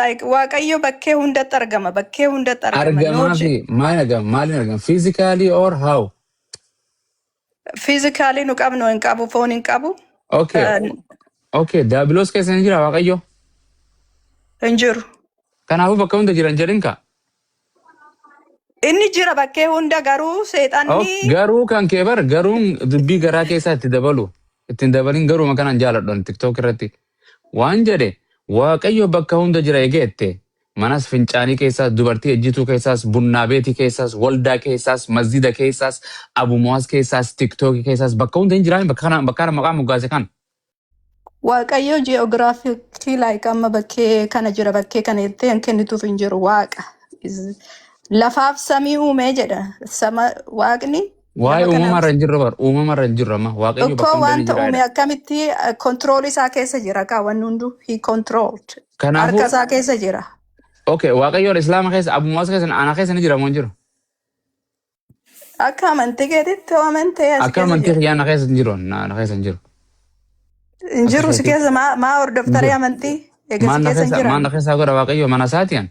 like waaqayyo bakkee hundatti argama. Bakkee hundatti argama.
Argamaa fi maaliin argama? Physically or how?
Physically nu qabnu hin qabu foon hin qabu.
Okay, daabiloos keessa hin jira waaqayyo?
Hin jiru.
Kanaafuu bakka hunda jiran jedhin ka?
Inni jira bakkee hunda garuu seexanni.
Garuu kan kee bar garuun dubbii garaa keessaa itti dabalu. Ittiin dabalin garuu makanaan jaaladhan TikTok irratti. Waan jedhe waaqayyo bakka hunda jira egeette. Manas fincaanii keessaas dubartii ejjituu keessaas bunnaa beetii keessaas waldaa keessaas masjida keessaas abumuwaas keessaas TikTok keessaas bakka hunda hin jiraan bakka kana maqaa moggaase kan.
Waaqayyo geographic like amma bakkee kana jira bakkee kana jettee hin kennituuf hin jiru waaqa. Lafaaf samii uumee jedha. Sama waaqni
Waa'ee
lafa kana
uumamarra hin jirre bara. Uumamarra hin jirre amma. Waaqayyo
tokko
bakka hunda ni
wanta
jira
uume
jedha.
akkamitti control isaa keessa jira kaawwanni hundu he controlled. Harka
Kanaafuu
isaa keessa jira.
okay Waaqayyoon Islaama keessa Abumaas keessa ana keessa ni jira moo hin jiru?
Akka amantii keetitti amantee as
Akka
keessa
amantii
jira.
xiyyaa na keessa hin jiru. Na keessa hin jiru.
Hin
Akka
jiru si
keetii
keessa maa
hin
hordoftaree
jiru.
amantii eega si
Maan na
keessa hin
keessa
jiran.
godha Waaqayyo mana isaatiyan.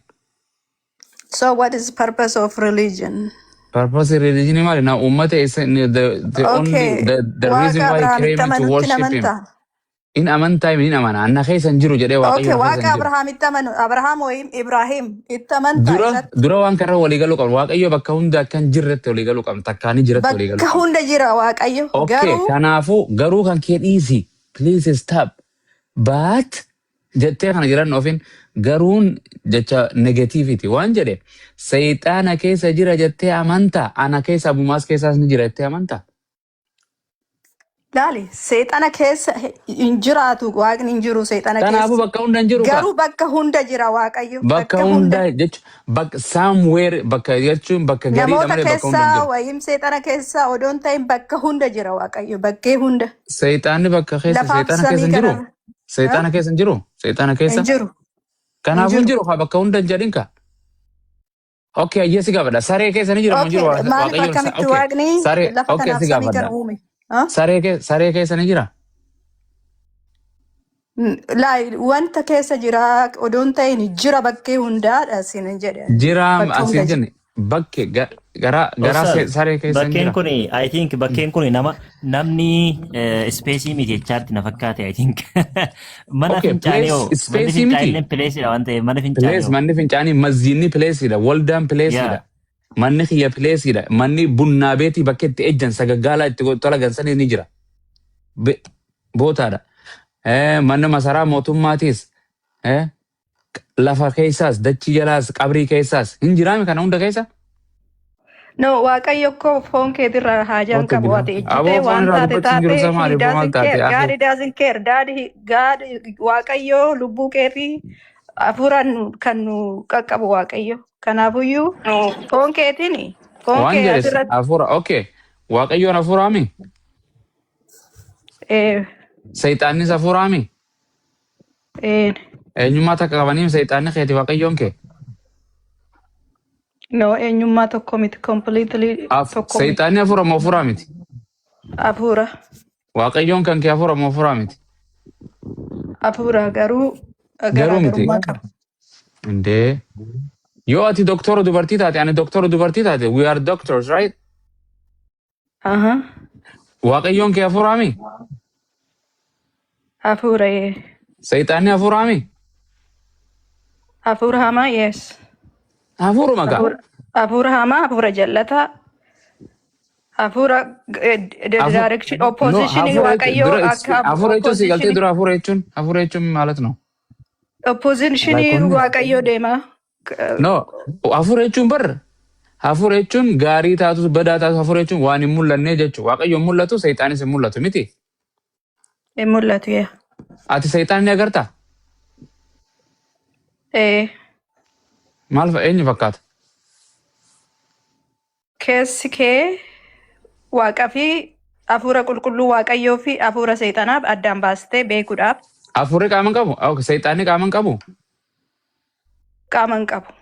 So what is the purpose of religion?
Purpose religion maali na ummata isa the only
Okay,
the reason
waaqa
why he
Abrahaamitti
came to
amanutti
worship him.
namanta.
In amantaa in amana anna keessa hin jiru jedhee
Okay,
Waaqayyo na keessa
waaqa
hin jiru.
Abrahaamitti amanu Abrahaam wayim Ibrahim itti amanta isatti
Dura waan karra walii galuu qabna. Waaqayyo bakka hunda akka hin jirretti walii galuu qabna. Takkaanii jirretti walii galuu
bakka
qabna.
hunda jira waaqayyo
Okay,
garuu
kanaafuu garuu kan kee dhiisi. Please stop. But jettee kana jiran ofiin garuun jecha negativity waan jedhe seexaana keessa jira jettee amanta ana keessa Abumaas keessaas ni jira jettee amanta.
laali seexana keessa hin jiraatu waaqni hin jiru seexana
Kanaafuu
keessa
bakka hunda hin jiru
garuu bakka hunda jira waaqayyo
bakka
bakka
hunda
hunda
jechuun bakka somewhere bakka jechuun bakka gariidha
namoota
malee bakka hunda hin
keessaa
jiru.
wayim seexana keessaa odoon ta'in bakka hunda jira waaqayyo bakkee hunda
Seexaanni bakka keessa
lafaaf
seexaana keessa
samii
hin jiru.
kanarra
Seexaana keessa hin jiru. Seexaana keessa.
hin jiru hin
Kanaafuu hin
jiru.
jiru bakka hunda hin jedhin ka. Okay, ayyee si gaafadha. Saree keessa ni jira moo hin
Okay,
jiru
maaliif
Waaqayyoon?
akkamitti
Okay,
waaqni
saree
lafa
okay
kanaaf
si
samii kana
gaafadha.
uume? Huh?
Saree keessa ni jira.
Wanta keessa jira odoon ta'in jira bakkee hundaadha sin jedhe
Jira
bakka hunda
asiin
jira.
jenne bakke garaa
Ustaz,
saree keessa ni
bakkeen
jira.
kun I think bakkeen kun namni ispeesii miti jechaatti na fakkaate I think. Mana
Okay,
fincaanii
place
hoo manni
space
fincaanii
miti.
pileesidha waan ta'eef mana fincaanii
Place
hoo.
manni fincaanii masjiidni pileesidha. Waldaan pileesidha.
Yaa
Manni kiyya pileesidha. Manni bunnaa beetii bakka itti ejjan sagaggaalaa itti tola gansanii ni jira. Bootaadha. Manni masaraa mootummaatis lafa keessaas dachii jalaas qabrii keessaas hin jiraame kana hunda keessa.
No, waaqayyo ko foon keetirra haajaan
Wanta
qabu
biraa.
ati
Aboo
ejjitee
foon
waan
irraa
taate
dubbachuun jiru
taate
isaa maali?
he
Maal
doesn't
taate?
care.
Afur.
God doesn't care. God waaqayyo lubbuu keetii hafuuraan kan nu qaqqabu waaqayyo. Kanaafuyyuu foon keetiin foon
Waan
kee
jedhes
asirratti
hafuura. Okay. Waaqayyoon hafuuraami.
eh,
Seexaannis hafuuraami.
eh,
Eenyummaa takka qabaniif seexaanni keeti waaqayyoon kee.
no eenyummaa tokko miti completely tokko miti
Seexaanni hafuura moo hafuuraa miti?
hafuura
Waaqayyoon kan kee hafuura moo hafuuraa miti?
hafuura garuu
Garuu miti.
garaagarummaa qaba.
Indee. Yoo ati doktora dubartii taate ani doktora dubartii taate we are doctors right?
Aha,
Waaqayyoon kee hafuuraami?
hafuura
Seexaanni hafuuraami?
hafuura hamaa yes.
Hafuuruma kaa.
Hafuura hamaa hafuura jallataa hafuura direction
No,
opposition waaqayyo akka
hafuura jechuun si galtee
opposition
dura hafuura jechuun maalat no?
opposition waaqayyo deema.
No, hafuura jechuun barra. Hafuura jechuun gaarii taatu badaa taatu hafuura jechuun waan hin mul'anne jechuudha. Waaqayyo hin mul'atu seexaanis hin mul'atu miti.
Hin mul'atu yaa.
Ati seexaan ni agartaa? Maal eenyu fakkaata?
Keessi kee waaqa fi hafuura qulqulluu waaqayyoo fi hafuura seexanaaf addaan baastee beekuudhaaf
Hafuurri qaama hin qabu? Seexaanni qaama hin qabu?
qaama hin qabu.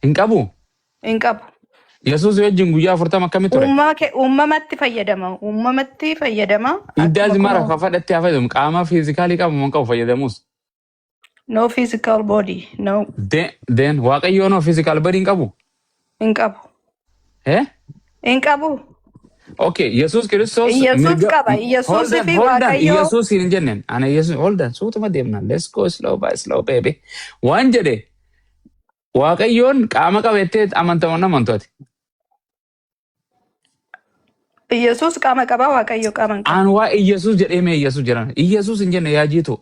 Hin qabu?
Hin qabu.
Yesuus wajjin guyyaa 40 akkamitti ture?
Uumamatti fayyadama. Uumamatti fayyadama.
Iddaas mara fafadhatti haa fayyadamu. Qaama fiizikaalii qabu moo hin qabu fayyadamus?
No physical body. No.
Then waaqayyoo no physical body hin qabu?
Hin qabu. Hin qabu.
Okay, Yesuus Kiristoos
Yesuus qaba. Yesuus fi waaqayyoo.
Yesuus hin jenneen. Ana Yesuus hold on. Suutuma deemna. Let's go slow by slow baby. Waan jedhe waaqayyoon qaama qabeettee amantamoon amantooti.
Yesuus qaama qaba waaqayyo qaama hin qabu.
Aan waa Yesuus jedhee mee Yesuus jedhan. Yesuus hin jenne yaa jiitu.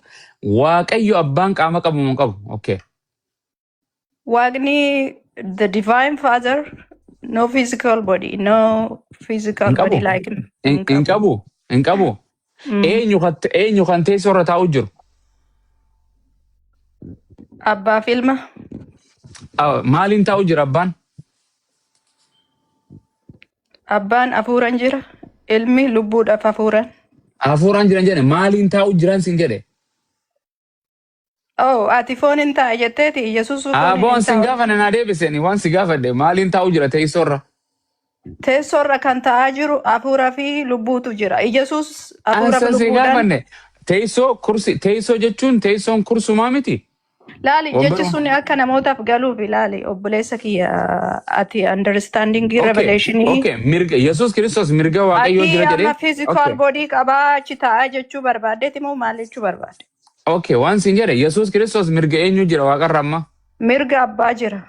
Waaqayyo abbaan qaama qabu moo qabu? Okay.
Waaqni the divine father no physical body no physical body like
hin qabu. Hin qabu. Eenyu kan teessoo irra taa'u jiru?
Abbaa fi ilma.
Maaliin taa'u jira abbaan?
Abbaan hafuuran jira. Ilmi lubbuudhaaf hafuuran.
Hafuuraan jiran jedhe maaliin taa'u jiran sin jedhe.
Oh, ati foon hin taa'e jetteeti Yesuus foon
Boon
hin
sin
taa'u.
gaafanne naa deebiseni waan si gaafadhe maaliin taa'u jira teessoorra.
Teessoorra kan taa'aa jiru hafuuraa fi lubbuutu jira. Yesuus hafuuraa fi
Ansa si
lubbuudhaan.
gaafanne teessoo jechuun teessoon kursumaa miti.
Laali jechi
Wambara.
sun akka namootaaf galuuf ilaali obboleessa kiyya ati understanding revelation
Okay, mirga Yesuus Kiristoos mirga Waaqayyoo
ati
jira
amma
jedhee.
physical body qabaa achi taa'aa jechuu barbaaddeeti moo maal jechuu barbaadde?
Okay, waan sin jedhe Yesuus Kiristoos mirga eenyu jira Waaqarra amma?
Mirga abbaa jira.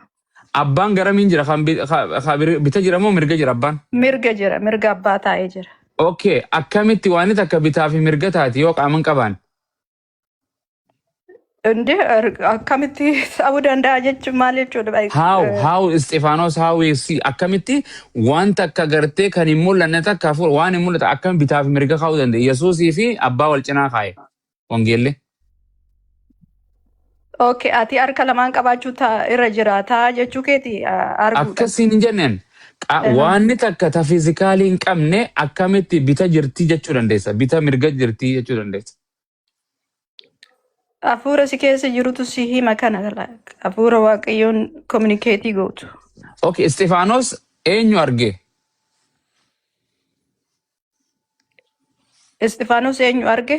Abbaan garamiin jira kan bita jira moo mirga jira abbaan?
Mirga jira. Mirga abbaa taa'ee jira.
Okay, akkamitti waan akka bitaa fi mirga taati yoo qaaman qabaan?
Inde akkamitti ta'uu danda'a jechuun maal jechuudha?
How Stefaanos akkamitti wanta akka gartee kan hin mul'anne takka waan hin mul'ata akkam bitaa fi mirga kaa'uu danda'a Yesuusii fi abbaa wal cinaa kaa'e wangeellee.
Okay, ati harka lamaan qabaachuu irra jiraata jechuu keeti arguudha.
Akkasiin hin jenneen waan takka ta fiizikaalii hin qabne akkamitti bita jirtii jechuu dandeessa bita mirga jirtii jechuu dandeessa.
Hafuura si keessa jirutu si hima kana hafuura waaqayyoon communicatii gootu.
Okay, Stefaanos eenyu arge?
Istifaanos eenyu arge?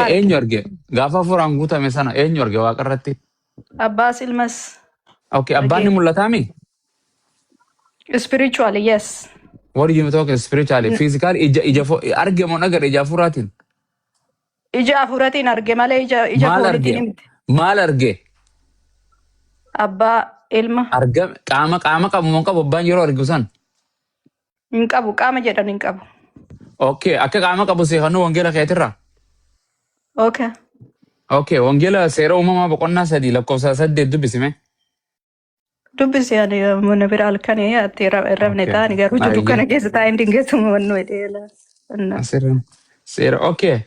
Eenyu arge? Gaafa hafuuraan guutame sana eenyu arge waaqarratti?
Abbaas ilmas.
Okay, abbaan ni mul'ataami?
Spiritually, yes.
What do you talk spiritually? Physically, arge moo agar ija hafuuraatiin?
Ija hafuuraatiin arge malee ija foonitiin miti.
Maal arge?
Abbaa ilma.
Argame qaama qabu moo qabu abbaan yeroo argu san?
Hin qabu qaama jedhan hin qabu.
Okay, akka qaama qabu seekannoo wangeela keetirraa?
Okay.
Okay, wangeela seera uumamaa boqonnaa 3 lakkoofsa 8 dubbisime.
Dubbisi ani mana bira halkanii ati rabne taani garuu jiru kana keessa taa'ee hin dingeessumu wannu edheela.
Seera okay.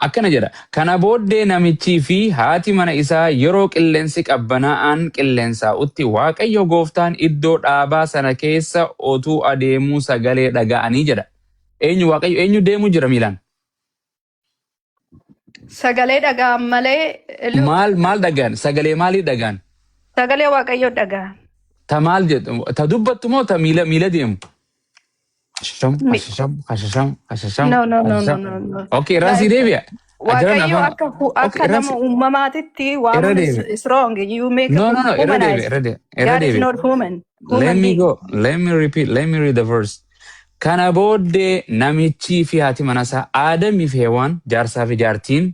Akkana jedha. Kana booddee namichii fi haati mana isaa yeroo qilleensi qabbanaa'aan qilleensaa utti Waaqayyo gooftaan iddoo dhaabaa sana keessa otuu adeemuu sagalee dhaga'anii jedha. Eenyu Waaqayyo eenyu deemuu jira miilaan?
Sagalee dhaga'an malee.
Maal dhaga'an? Sagalee maalii dhaga'an?
Sagalee Waaqayyo dhaga'an.
Ta maal jedhu? Ta dubbattu moo ta miila deemu?
No.
Okay, irraan sii deebi'a.
Waaqayyo akka nama uumamaatitti waan is wrong. You make
No,
humanize. God is not human.
Let me go. Let me repeat. Let me read the verse. Kana booddee namichii fi haati manasaa Aadamii fi Hewaan jaarsaa fi jaartiin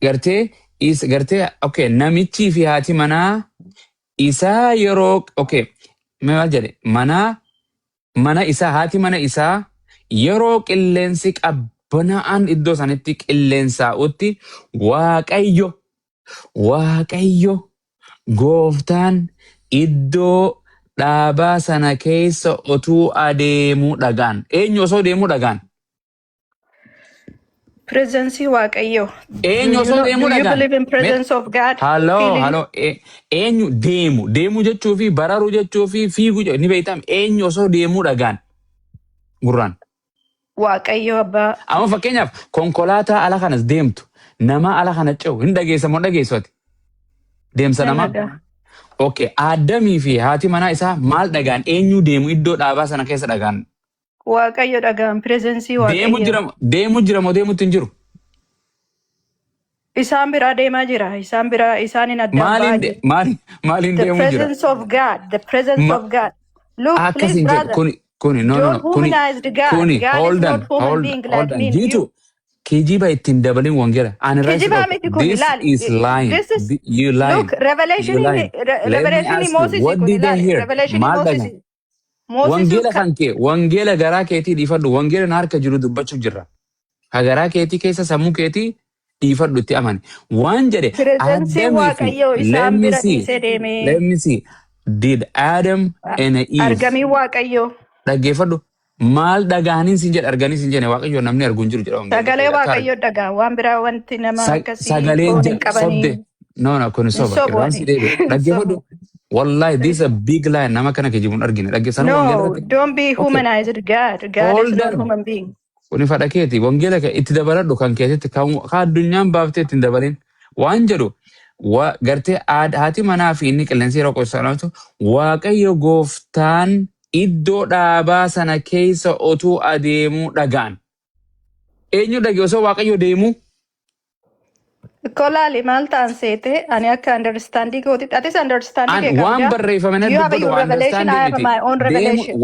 gartee okay namichii fi haati manaa isaa yeroo okay maal jedhe mana isaa haati mana isaa yeroo qilleensi qabbanaa'aan iddoo sanitti qilleensaa'utti Waaqayyo gooftaan iddoo dhaabaa sana keessa otuu adeemuu dhaga'an. Eenyu osoo deemuu dhaga'an?
Presence Waaqayyo.
Eenyu osoo deemuu dhaga'an?
Do you believe in presence of God?
Hello. Eenyu deemuu jechuu fi bararuu jechuu fi fiiguu ni beektam. Eenyu osoo deemuu dhaga'an? Gurraan.
Waaqayyo abbaa.
Amma fakkeenyaaf konkolaataa ala kanas deemtu nama ala kana ce'u hin dhageessa moo dhageessoti? Deemsa namaa? Okay, Aadamii fi haati manaa isaa maal dhaga'an? Eenyu deemu iddoo dhaabaa sana keessa dhaga'an?
Waaqayyo dhaga'an presence Waaqayyo.
Deemu jira moo deemutti hin jiru?
Isaan biraa deemaa jira. Isaanin adda
Maaliin deemu jira?
The presence of God. The presence of God. Look, please, brother. Don't humanize the God. God is not human being like me and you.
Kijiba ittiin dabalin wangeela.
Kijiba miti kun ilaali.
This is lying. You lying.
Look, Revelation Moses.
What did I hear? Maal dhagan? Wangeela kan kee, wangeela garaa keetii dhiifadhu. Wangeela na harka jiru dubbachuuf jirra. Ha garaa keetii keessa sammuu keetii dhiifadhu itti amani. Waan jedhe. Let me see. Did Adam and Eve.
Argamii Waaqayyo.
Dhaggeeffadhu. Maal dhaga'aniin sin jedhe arganii sin jedhe Waaqayyo namni arguu hin jiru jedha.
Sagalee Waaqayyo dhagaa waan biraa wanti nama akkasii hin qabanii.
No, kun soba.
Soba
Irransi
wani.
debe. Dhaggeeffadhu. Wallahi, this is a big lie. Nama kana kijibuun argine. Dhaggeessan
No,
wangeela.
don't be
Okay.
humanized. God is
Hold
not
on.
human being.
Kuni fadha keeti. Wangeela itti dabaladhu kan keetitti kan addunyaan baaftee ittiin dabalin. Waan jedhu gartee haati manaa fi inni qilleensa yeroo qosanatu Waaqayyo gooftaan iddoo dhaabaa sana keessa otuu adeemuu dhagaan. Eenyu dhage osoo Waaqayyo deemuu?
Kolali malta ansete ani akka understanding gooti. That is understanding
An
ke
waan
kabja.
barreeffame
You have
dubbatu
your revelation. I have my own revelation.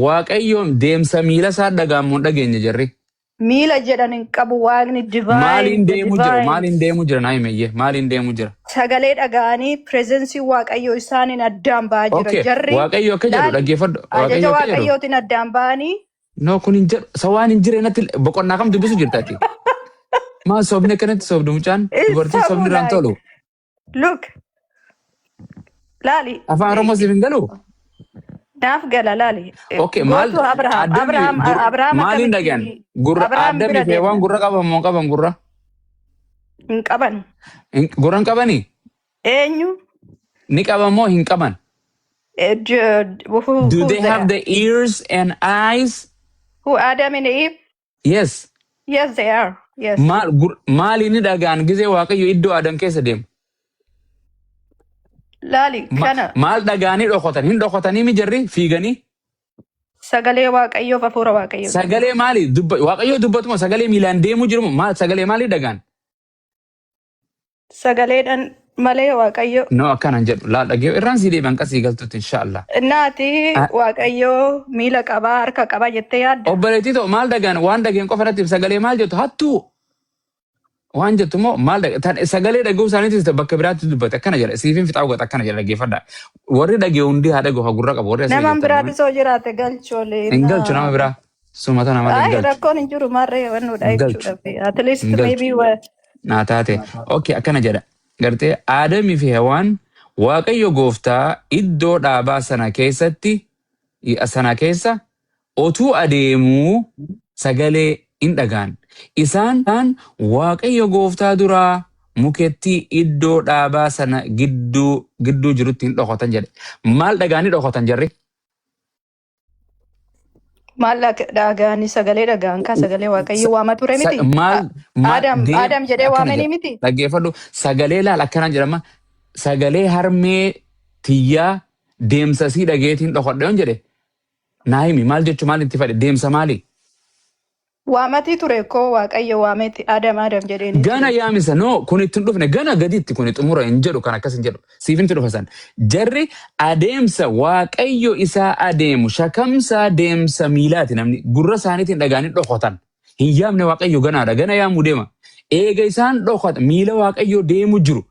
Waaqayyoon deemsa miila isaa dhagaamuun dhageenya jirri.
Mila jedhan hin qabu waaqni divine.
Maaliin deemuu jira?
divine.
Maaliin deemuu jira? Naa himeyyee maaliin deemuu jira?
Sagalee dhaga'anii pireezensii waaqayyoo isaaniin addaan ba'aa jira.
Okay,
Jarri
Waaqayyo akka jedhu dhaggeeffadhu.
ajaja
Waaqayyo akka jedhu.
waaqayyootiin addaan ba'anii
No, kun hin jedhu. Sawaan hin jireenyatti boqonnaa kam dubbisu jirtati? Maal sobni akkanatti sobdu mucaan? Dubartiin sobni irraan tolu.
look laali.
Afaan Oromoo siif hin galu?
Naaf gala laali.
Okay, maal
Gootu Abrahaam
maaliin dhagaan? Gurra addami fi waan gurra qaban moo qaban gurra?
hin qaban.
Gurra hin qabanii?
Eenyu?
Ni qaban moo hin qaban? Do they have the ears and eyes?
Who Adam and Eve?
Yes.
Yes, they are. Yes.
Maal inni dhagaan gisee Waaqayyo iddoo Adam keessa deemu?
Laali kana
Maal dhagaanii dhokotan? Hin dhokotanii mi jirri? Fiiganii?
sagalee waaqayyoof hafuura waaqayyoo.
Sagalee maali? Waaqayyo dubbatuma sagalee miilaan deemuu jiru maal sagalee maalii dhagaan?
Sagaleedhaan malee waaqayyo.
No akkanan jedhu laal dhagee irraan sii deebi'an qasii galtutti inshaallah.
Naati waaqayyoo miila qabaa harka qabaa jettee yaadda.
Obboleettii ta'u maal dhagaan waan dhageen qofa irratti sagalee maal jettu hattuu waan jettu moo maal sagalee dhaguu isaaniitis bakka biraatti dubbate akkana jedha siifin fixaa godha akkana jedha dhaggeeffadha. Warri dhagee hundi haa dhagoo haa gurra qabu warri asii
Nama biraatti soo jiraate galchoolee.
hin galchu nama biraa sumata nama hin galchu.
Rakkoon hin jiru maarree wannuudha jechuudha. At least maybe
naa taate okay akkana jedha gartee Aadamii fi Hewaan Waaqayyo gooftaa iddoo dhaabaa sana keessa otuu adeemuu sagalee hin dhagaan. Isaan Waaqayyo gooftaa duraa mukettii iddoo dhaabaa sana gidduu jirutti hin dhokotan jedhe. Maal dhagaanii dhokotan jarri?
maal dhagaanii sagalee dhagaan ka sagalee waaqayyo waama ture miti. Adam jedhee waamanii miti.
Dhaggeeffadhu sagalee laal akkanaan jedhama. Sagalee harmee tiyyaa deemsa sii dhageetiin dhokodhe jedhe. Naa himi maal jechuu maal itti fedhe deemsa maali?
Waamatii ture koo waaqayyo waametti Adam jedheen.
Gana yaamisa no kun ittiin dhufne gana gadiitti kun xumura hin jedhu kan akkas hin jedhu siifinti dhufasan jarri adeemsa waaqayyo isaa adeemu shakamsa deemsa miilaati namni gurra isaaniitiin dhagaanii dhokotan hin yaamne waaqayyo ganaadha gana yaamuu deema eega isaan dhokota miila waaqayyo deemu jiru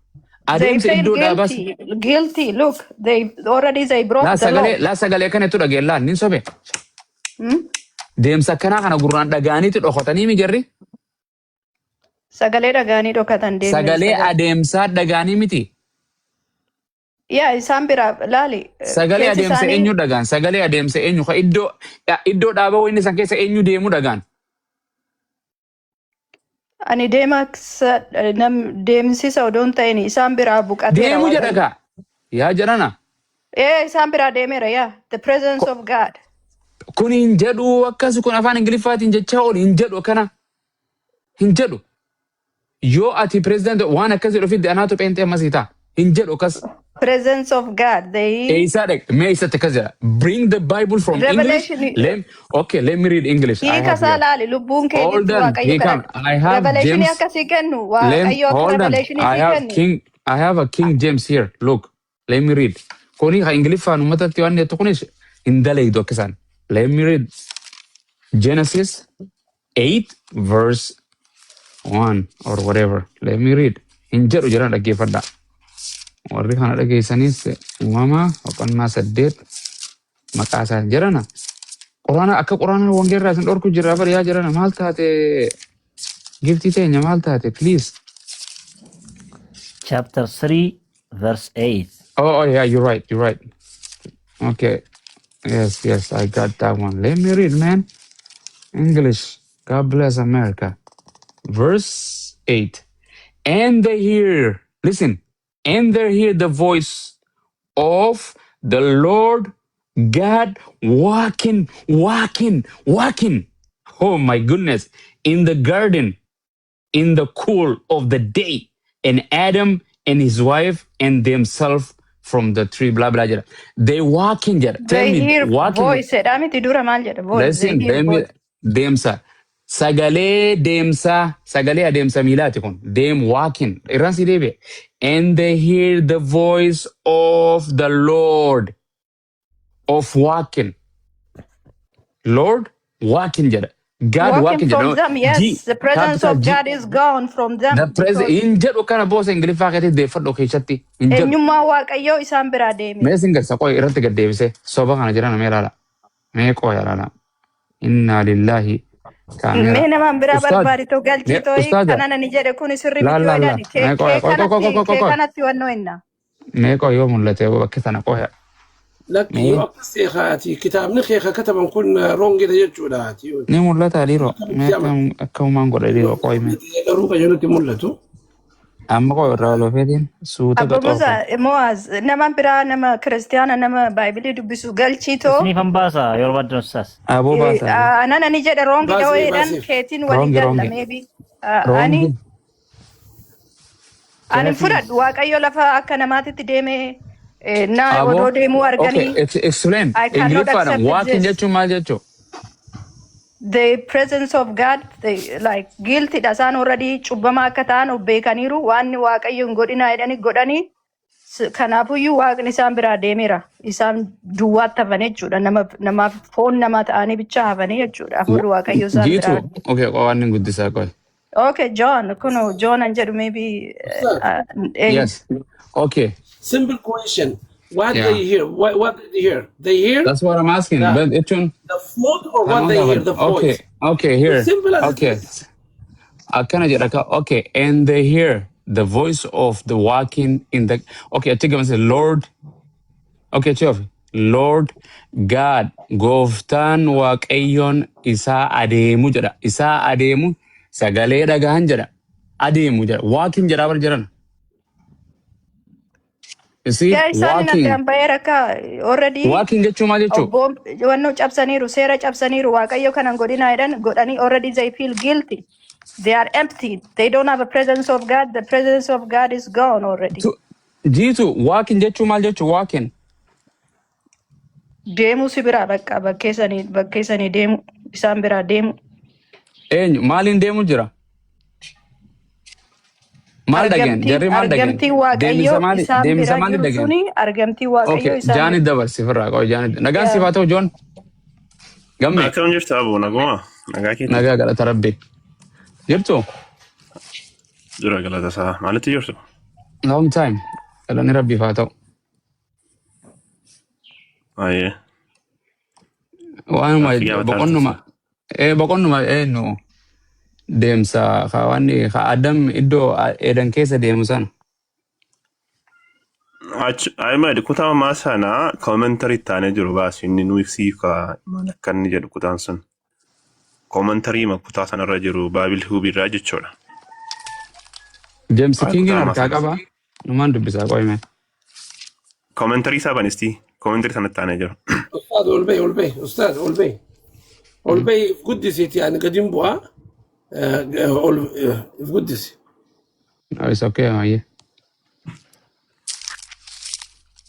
adeemsa iddoo dhaabaas.
Guilty look they already broke the law.
Laa sagalee kanattu dhageellaan nin sobe. Deemsa akkanaa kana gurraan dhagaaniitti dhokotanii mi jarri?
Sagalee dhagaanii dhokatan deemsa.
Sagalee adeemsaa dhagaanii miti?
Yaa isaan biraa laali.
Sagalee adeemsa eenyu dhagaan? Sagalee adeemsa eenyu? Iddoo dhaabaa wayinni san keessa eenyu deemuu dhagaan?
Ani deemsisa odoon ta'in isaan biraa buqateera.
Deemuu jedha kaa? Yaa jedhana?
Isaan biraa deemeera yaa. The presence of God.
Kun hin jedhu akkas kun afaan Ingiliffaatiin jechaa oolu hin jedhu akkana. Hin jedhu. Yoo ati pireezidant waan akkasii dhufitti anaatu pheenxee ammasii ta'a. Hin jedhu akkas.
Presence of God.
Eeysaa dhaqe. Mee eessatti akkas jedha. Bring the Bible from English. Okay, let me read English.
Hiika isaa laali lubbuun keenyatti waaqayyo kadhadha. Revelation akkasii kennu waaqayyo akka revelation kennu.
I have a King James here. Look, let me read. Kuni ha Ingiliffaan uummatatti waan jettu kunis hin daleeydu akkasaan. Let me read Genesis 8 verse 1 or whatever. Let me read. Hin jedhu jira dhaggeeffadha. Warri kana dhageessanis uumama boqonnaa 8 maqaa isaa jirana. Quraana akka quraana wangeerraa isin dhorku jira bariyaa jirana maal taate giftii teenya maal taate please.
Chapter 3 verse 8.
Oh yeah, you're right. Okay. Yes, I got that one. Let me read, man. English. God bless America. Verse 8. And they hear. Listen. and they hear the voice of the Lord God walking. Oh my goodness. In the garden, in the cool of the day, and Adam and his wife and themselves from the tree, blah, blah, blah. They walking there. Tell
They
me,
hear
walking.
voice. Amiti dura maal jedha voice. They
Listen,
hear voice.
deemsa. Sagalee deemsa. Sagalee adeemsa miilaati kun. Them walking. Irraan si deebi'e. And they hear the voice of the Lord of walking. Lord walking jedha. God
Walking
walking
from
jedha.
them, yes. The presence
Capital
of
G.
God is gone from them
The president
because
in jedhu kana boosa Ingiliffaa keessatti deeffadhu keessatti hin jedhu.
eenyummaa waaqayyoo isaan biraa deeme.
Mee singarsa qoy irratti gad deebisee soba kana jiran mee ilaala. Mee qoya ilaala. Inna lillahi kaamera.
Mee namaan biraa
Ustaad.
barbaaditoo galchii tooyi
Ustaada.
kana nani jedhe kun sirri
Laal
miti
laal laal.
jedhani.
Mee qoya
Kee kanatti wannoo hinna.
Mee qoya yoo mul'ate bakki sana qoya.
لك
Mee
يوقف خاتي كتاب نخي كتب كن رونج إذا يجوا لاتي
ni mul'ata liiroo. Mee akka uumaan godhe liiroo qoy mee.
روبا جنوتي ملتو
Amma qoya irraa ol ofeetiin suuta
Abba
gaxoofa.
Musa Moaz namaan biraa nama kiristiyaana nama baaybilii dubbisu galchii too.
Isiniifan baasa yeroo baddan ustaas.
Aboo baasa.
Anana ni jedhe roongi
Baasii,
dhaweedhaan
baasii.
keetiin walii
Roongi
galla
roongi.
maybe.
Roongi.
Ani fudhadhu waaqayyo lafa akka namaatitti deemee na
Aboo.
odoo deemuu
Okay,
arganii.
explain.
I cannot
Ingiliffaadhaan
accept
walking
this.
jechuun maal jechuu?
The presence of God, like guilty dasaan already cubbama akka ta'an of beekaniiru waan waaqayyo hin godhinaa jedhanii godhanii kanaafuyyuu waaqni isaan biraa deemeera. Isaan duwwaatti hafan jechuudha. Namaaf foon namaa ta'anii bicha hafanii jechuudha. Afurri waaqayyo isaan
Jiitu.
biraa.
Okay, waan hin guddisaa qoy.
Okay, John, kuno John an jedhu maybe
Yes. Okay.
simple question what
Yeah.
they hear what did they hear they hear
That's what I'm asking.
Yeah.
But it's on.
the food or what they hear the
Okay.
voice
Okay. Here.
simple as it
Okay.
is.
Akana jedhaka. Okay. And they hear the voice of the walking in the. Okay. I think I'm saying Lord. Okay. Chef. Lord God. Gooftaan waaqayyoon isaa adeemu jedha. Isaa adeemu sagalee dhagahan jedha. Adeemu jedha. Walking jedha bar jedhan. You see?
Yeah, isaan
Walking.
addaan baheera akka already
Walking jechuun maal jechuu?
obboon wannoo cabsaniiru seera cabsaniiru waaqayyo kanan godhinaa jedhan godhanii already they feel guilty. They are empty. They don't have a presence of God. The presence of God is gone already.
Jiitu walking jechuun maal jechuu? Walking.
Deemuu si biraa bakka bakkeessanii deemu isaan biraa deemu.
Eenyu maaliin deemu jira? Maal dhageen? Jarri maal dhageen?
Argamtii waaqayyo isaan
Deemisa
bira
maali
jiru
dhageen?
suni argamtii waaqayyo
Okay,
isaan
Jaanit dabarsi firraa qoy Jaanit. Nagaan
Yeah.
siif haa ta'u Joon. Gamme.
Akkam jirtu aboo naguma nagaa keetti
Nagaa galata rabbi. Jirtu?
jira galata isaa maalitti jirtu?
Long time. Galanni rabbiif haa ta'u.
Baay'ee
Waanuma
Gaaffii gaafataa
boqonnuma. Boqonnuma eenyu deemsa wanni Adam iddoo Edan keessa deemu sana.
Ahmed kutaa ammaa sana koomentarii taanee jiru baasi inni nu ibsiif maal akka inni jedhu kutaan sun koomentarii kutaa sanarra jiru baabil hubiirraa jechuudha.
James
Maal
Kingin
kutaa
harkaa
ammaa
qaba. Numaan dubbisaa qoyme.
koomentarii isaa banistii koomentarii sanatti taanee jiru.
استاذ والبي استاذ والبي قدست يعني قديم بوا قدس
No, it's okay, yeah.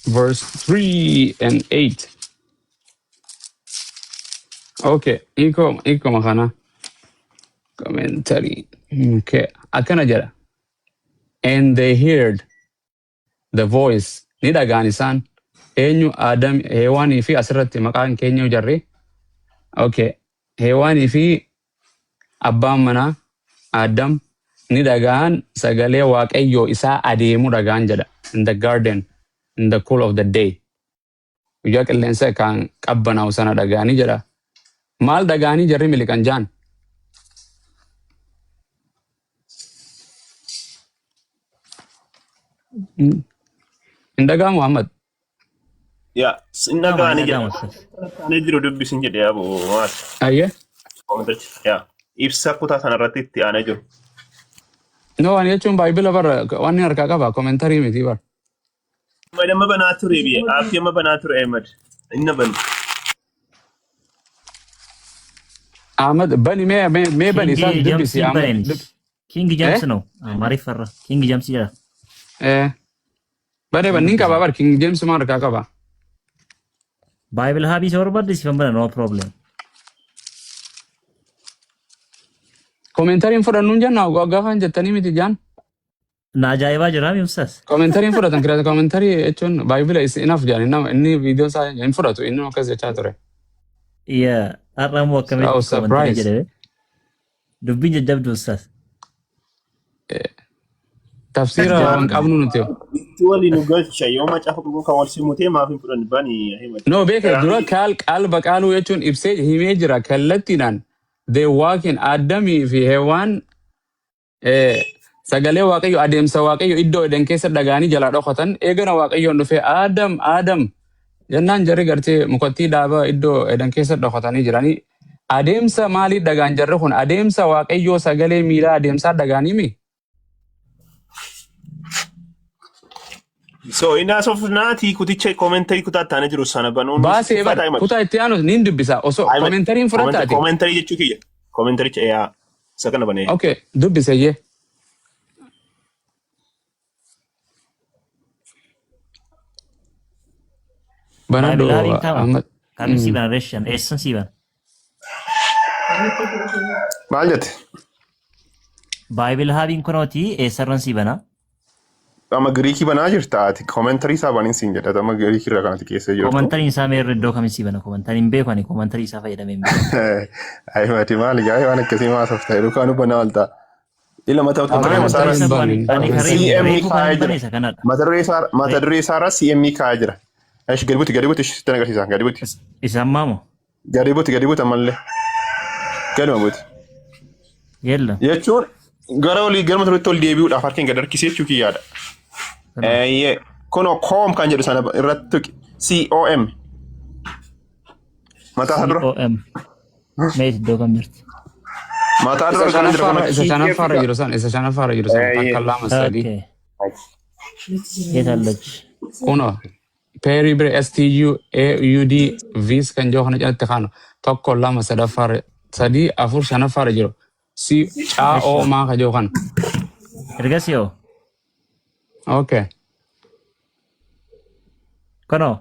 Verse 3 and 8. Okay, iko makana. Commentary. Okay, akana jara. And they heard the voice. Ni dhagaan eenyu Adam heewanii fi asirratti maqaan keenya jarri. Okay, heewanii fi abbaan manaa Adam ni dhagaan sagalee waaqayyoo isaa adeemu dhagaan jedha. In the garden, in the cool of the day. Guyyaa qilleensa kan qabbanaa'u sana dhagaanii jedha. Maal dhagaanii jarri miliqan jaan? Hin dhagaa Muhammad.
Yaa sin dhagaanii jedha. Taanee jiru dubbisin jedhee aboo maal?
Ayyee.
Yaa ibsa kutaa sanarratti itti aanee jiru.
No, waan jechuun baay'ee bara waan harkaa qaba koomentarii miti bara.
Madam Banatu Rebi, Afima Banatu Ahmed. In the ban.
Ahmed bani me bani san
King James
dubisi Ahmed.
Barenis. King James no. Marif Farra. King James ya.
Bani ban ninka babar King James mar ka ba.
Bible habis or bad this fambana no problem.
Komentariin fudhannuun jennaa gaafa jettanii miti jaan.
Na ajaa'ibaa jira mi ustaas.
Komentariin fudhatan kira komentarii jechuun baay'ibila inaaf jaan inni viidiyoo isaa hin fudhatu inni akkas jechaa ture.
Yaa har'aammoo akkamitti komentarii jedhee. Dubbiin jajjabdu ustaas.
Tafsiira waan qabnu nuti.
Wali nu galcha yoo macaafa qulqulluu kan wal simutee maaf hin fudhanne bani.
No beeke dura qalba qaaluu jechuun ibsee himee jira kallattiidhaan. They walk in Adamii fi Hewaan sagalee waaqayyo adeemsa waaqayyo iddoo edan keessa dhagaanii jalaa dhokatan eegana waaqayyoon dhufee Adam jennaan jarri gartee mukattii dhaabaa iddoo edan keessa dhokatanii jiranii adeemsa maalii dhagaan jarri kun adeemsa waaqayyoo sagalee miilaa adeemsaa dhagaanii mi?
So inaas of naati kuticha commentary kutaataane jiru sana banuun.
Baasee bara kutaa itti aanus niin dubbisa osoo commentariin fudhataati.
Commentary jechuu kiyya. Commentary yaa isa kana banee.
Okay dubbiseyyee. Banadoo Ahmed.
Kami siban reshan eessan siban.
Maal jette?
Bible habiin kunooti eessarran sibana.
Ama Greekii banaa jirta ati commentary isaa baniin siin jedha ama Greekii irraa kanatti keessa jirtu.
Commentary isaa meerre iddoo kamisi bana commentary hin beeku ani commentary isaa fayyadamee hin beeku.
Ayi mati maali gaa waan akkasii maa softaa yeroo kaanu banaa walta. Ila mata duree isaarra CME kaa jira. Ashi gadibuti sitti agarsiisa gadibuti.
Isa ammaamo.
Gadibuti ammallee. Galma buti.
Yella.
Jechuun gara olii galma turetti ol deebi'uudhaaf harkeen gad harkisee jechuu kiyyaadha. Kunoo koom kan jedhu sana irratti COM. Mataa dura.
COM. Meet iddoo kam jirti?
Mataa dura kan jiru kana isa shanaffaarra jiru san takka lama sadii.
Yeetallachi.
Kunoo Peribere STUAUD Vs kan jiru kana jalatti kaanu tokko lama sadii afur shanaffaarra jiru. Si CAO maa ka jiru kana.
Ergasii hoo?
Okay.
Kanoo?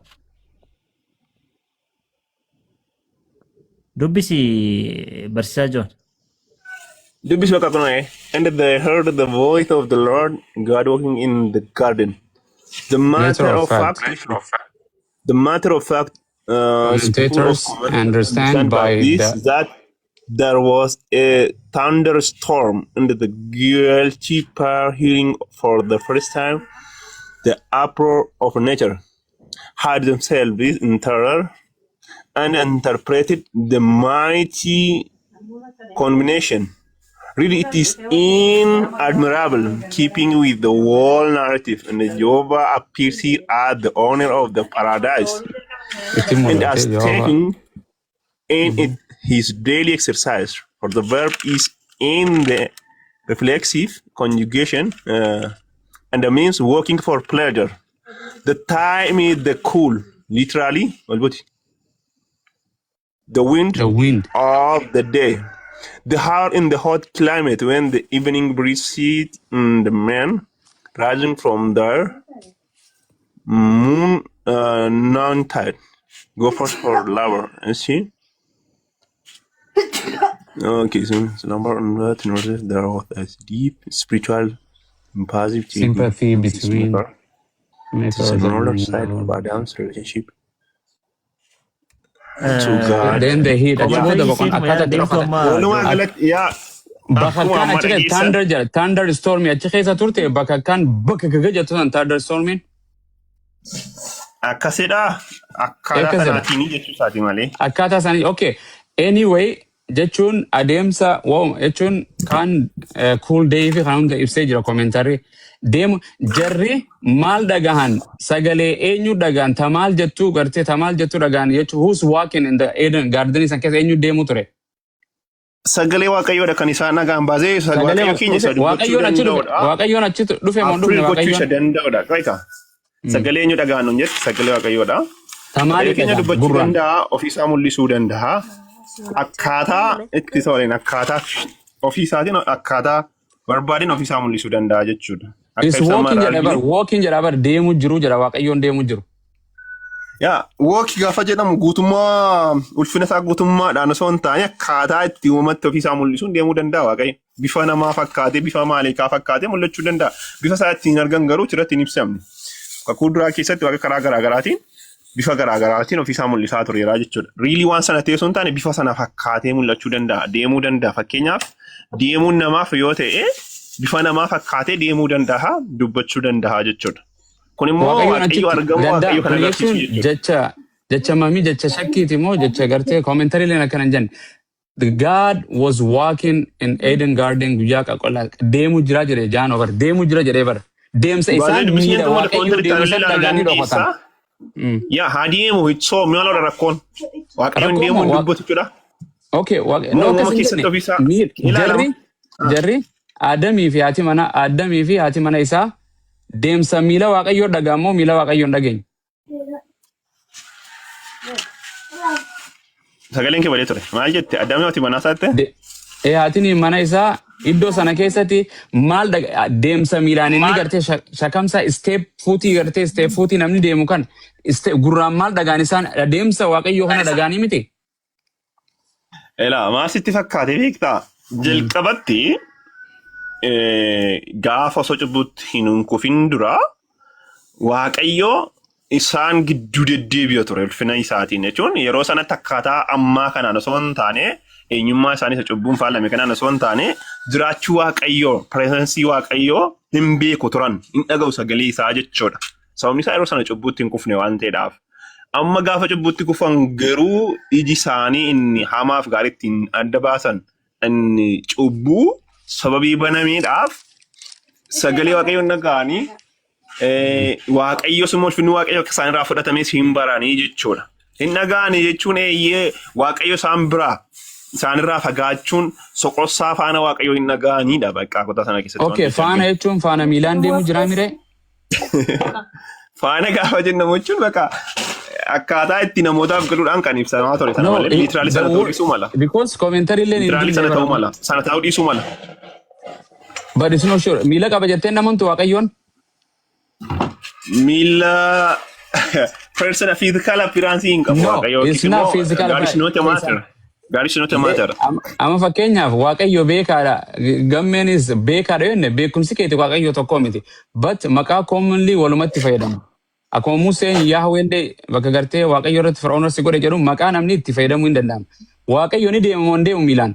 Dubbisi barsiisaa Joon.
Dubbisi bakka kanoo and they heard the voice of the Lord God walking in the garden. The matter of fact,
commentators understand by
this that there was a thunderstorm and the guilty pair hearing for the first time the uproar of nature had themselves in terror and interpreted the mighty combination. Really, it is inadmirable, keeping with the whole narrative, and Jehovah appears here as the owner of the paradise and as taking in it his daily exercise, for the verb is in the reflexive conjugation and the means working for pleasure. The time is the cool, literally, the wind of the day. The hour in the hot climate when the evening breeze sees the man rising from there, moon non-tide, go first for lover, and see. Okay, so number on that notice there was a deep spiritual impulsive
sympathy between
another side of Adam's relationship to God.
Then they hear that bakka kan achi keessa thunderstorm achi keessa turte bakka kan bakka gaga jettu san thunderstormin
akkasidha akkaataa sanaatiin jechuu isaati malee
akkaataa isaanii okay anyway jechuun adeemsa jechuun kan cool day fi kan hunda ibsee jira commentary deemu jarri maal dhagahan sagalee eenyu dhagahan tamaal jettu gartee tamaal jettu dhagahan jechuun who's walking in the Eden garden san keessa eenyu deemu ture.
Sagalee waaqayyoodha kan isaan nagaan baasee waaqayyo keenya isa
waaqayyoon achi dhufe moo dhufne waaqayyoon
danda'udha. Sagalee eenyu dhagaannu hin jettu sagalee waaqayyoodha.
Tamaali
Keenya
dhagaa
dubbachuu
gurraan.
danda'a, ofiisaa mul'isuu danda'a. Akkaataa itti isa waliin akkaataa ofiisaatiin akkaataa barbaadeen ofiisaa mul'isuu danda'a jechuudha.
Is
Akka ibsa
walking jedha bar
maraayyuu.
walking jedha bar deemuu jiru jedha waaqayyoon deemuu jiru.
Yaa wookii gaafa jedhamu guutummaa ulfina isaa guutummaadhaan osoo hin taane akkaataa itti uumamatti ofiisaa mul'isuun deemuu danda'a waaqayyo. Bifa namaa fakkaatee bifa maaliikaa fakkaatee mul'achuu danda'a. Bifa isaa ittiin argan garuu achirratti hin ibsamne. Kakuu duraa keessatti waaqa karaa garaagaraatiin bifa garaagaraatiin ofiisaa mul'isaa tureera jechuudha. Riilii waan sana ta'e osoo hin taane bifa sana fakkaatee mul'achuu danda'a. Deemuu danda'a. Fakkeenyaaf deemuun namaaf yoo ta'e bifa namaa fakkaatee deemuu danda'a dubbachuu danda'a jechuudha. Kun immoo
Waaqayyoon
waaqayyo
achitti
argamu
danda'a.
waaqayyo kan
Kun
agarsiisu
jechuun
jechuudha.
jecha mamii jecha shakkiiti moo jecha gartee commentary leen akkana hin jenne. The God was walking in Eden Garden guyyaa qaqollaa deemuu jira jedhee jaan over deemuu jira jedhee bara. Deemsa
Baay'ee
isaan
dubbisni
miidha
tokko
waaqayyo
kontiri
deemsa
tajaajila
dhagaanii dhokotan.
dandeessaa. Yaa haa deemu hitsoo mi'a lola rakkoon. Waaqayyoon
Rakkoon
deemuun
moo
dubbatu jechuudha.
Okay,
Moo
no
uumama
akkas hin
keessatti
jenne.
ofiisaa
Jarri
ilaalama.
jarri Aadamii fi haati mana isaa deemsa miila waaqayyoo dhaga'amoo miila waaqayyoo hin dhageenye.
Sagaleen kee badee ture. Maal jette? Addaamii ati manaa isaatti?
Haatiin mana isaa iddoo sana keessatti maal deemsa miilaan inni gartee shakamsa isteep fuutii gartee isteep fuutii namni deemu kan gurraan maal dhagaan isaan deemsa waaqayyoo kana dhagaanii miti.
Elaa maal sitti fakkaate beektaa? Jalqabatti gaafa osoo cubbutti hin kufin dura waaqayyoo isaan gidduu deddeebi'a ture ulfina isaatiin jechuun yeroo sanatti akkaataa ammaa kanaan osoo hin taane eenyummaa isaanii isa cubbuun faalame kanaan osoo hin taane jiraachuu waaqayyoo pireesensii waaqayyoo hin beeku turan hin dhaga'u sagalee isaa jechuudha. Sababni isaa yeroo sana cubbutti hin kufne waan ta'eedhaaf. Amma gaafa cubbutti kufan garuu iji isaanii inni hamaaf gaariitti hin adda baasan inni cubbuu sababii banameedhaaf sagalee waaqayyoo hin dhaga'anii waaqayyos immoo ulfinni waaqayyoo akka isaan irraa fudhatames hin baranii jechuudha. Hin dhaga'anii jechuun eeyyee waaqayyo isaan biraa isaan irraa fagaachuun soqorsaa faana waaqayyoo hin dhaga'aniidha bakka kutaa sana keessatti.
Okay, faana jechuun faana miilaan deemu jira mire.
Faana gaafa jennamu jechuun bakka akkaataa itti namootaaf galuudhaan kan ibsamaa ture. Sana malee liitiraali sana ta'uu dhiisuu mala.
Because commentary leen
liitiraali sana ta'uu mala. Sana ta'uu dhiisuu mala.
But it's not sure. Miila qaba jettee namoonni waaqayyoon.
Mila personal physical appearance hin qabu waaqayyo.
It's not physical.
God is not a matter. God is not a matter.
Amma fakkeenyaaf waaqayyo beekaadha. Gammeenis beekaadha jenne beekumsi keeti waaqayyo tokko miti. But maqaa commonly walumatti fayyadamu. Akkuma Museen Yahweh bakka gartee waaqayyo irratti Fir'aawnasi godhe jedhu maqaa namni itti fayyadamuu hin danda'amu. Waaqayyo ni deema moo hin deemu miilaan?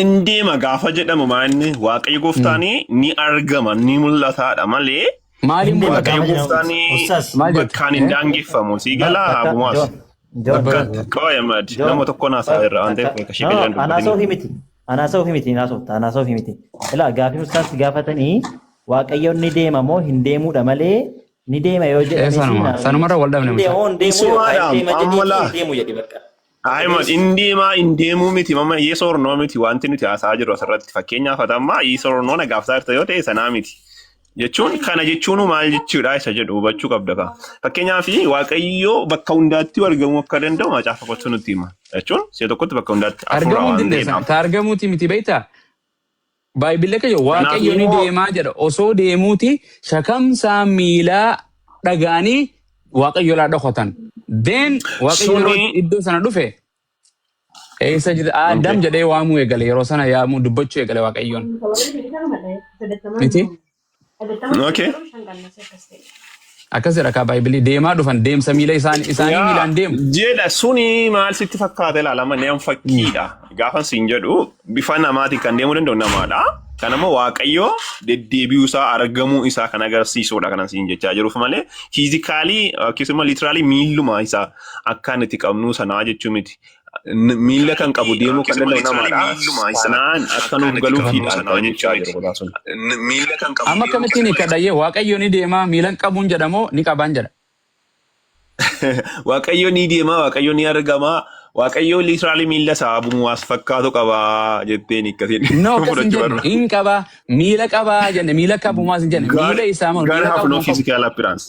Indeema gaafa jedhamu maanni waaqayyo gooftaanii ni argama ni mul'ataadha malee
maaliin
waaqayyo gooftaanii bakkaan hin daangeffamu si galaa bumaas bakka qoyamad nama tokko naasaa irra waan ta'eef akka shii galan
dubbatan. Anaasoo fi miti naasofta anaasoo fi miti. Ilaa gaafii ustaas gaafatanii waaqayyoon ni deema moo hin deemuudha malee ni deema yoo jedhanii
sanumarra wal dhabne
deemu jedhi bakka.
Ahimad indeemuu miti mama yeesornoo miti wanti nuti haasaa jirru asirratti fakkeenyaaf atamma yeesornoo na gaafsaa jirta yoo ta'e sanaa miti jechuun kana jechuun maal jechuudha isa jedhu hubachuu qabda ka fakkeenyaaf waaqayyoo bakka hundaatti argamuu akka danda'u macaafa qotu nutti hima jechuun see tokkotti bakka hundaatti
argamuu hin dandeessan argamuuti miti beektaa baay'ee kayyo waaqayyo ni deemaa jedha osoo deemuuti shakamsaa miilaa dhagaanii waaqayyo laa dhokotan. Then waaqayyo iddoo sana dhufe eessa jira Adam jedhee waamuu eegale yeroo sana yaamuu dubbachuu eegale waaqayyoon. Miti?
Okay.
Akkas jedha kaa Baayibilii deemaa dhufan deemsa miila isaanii miilaan deemu.
Jedha suni maal sitti fakkaata ilaalama neem fakkiidha. Gaafan siin jedhu bifa namaatiin kan deemuu danda'u namaadha. Kanammoo waaqayyoo deddeebi'uu isaa argamuu isaa kan agarsiisudha kanan siin jechaa jiruuf malee fiizikaalii akkasuma liitiraalii miilluma isaa akka nuti qabnu sanaa jechuu miti. Miilla kan qabu deemuu kan danda'u namaadha. Sanaan akka nuuf galuufidha kan jechaa jiru.
Amma akkamittiin kadhayyee waaqayyo ni deemaa miilan qabuun jedhamoo ni qabaan jedha.
Waaqayyo ni deemaa waaqayyo ni argamaa Waaqayyo literally miila isaa bumuwaas fakkaatu qabaa jetteen akkasiin.
No, akkas hin jennu. Hin qabaa, miila qabaa jenne, miila akka bumaas hin jenne, miila isaa moo
God have no physical appearance.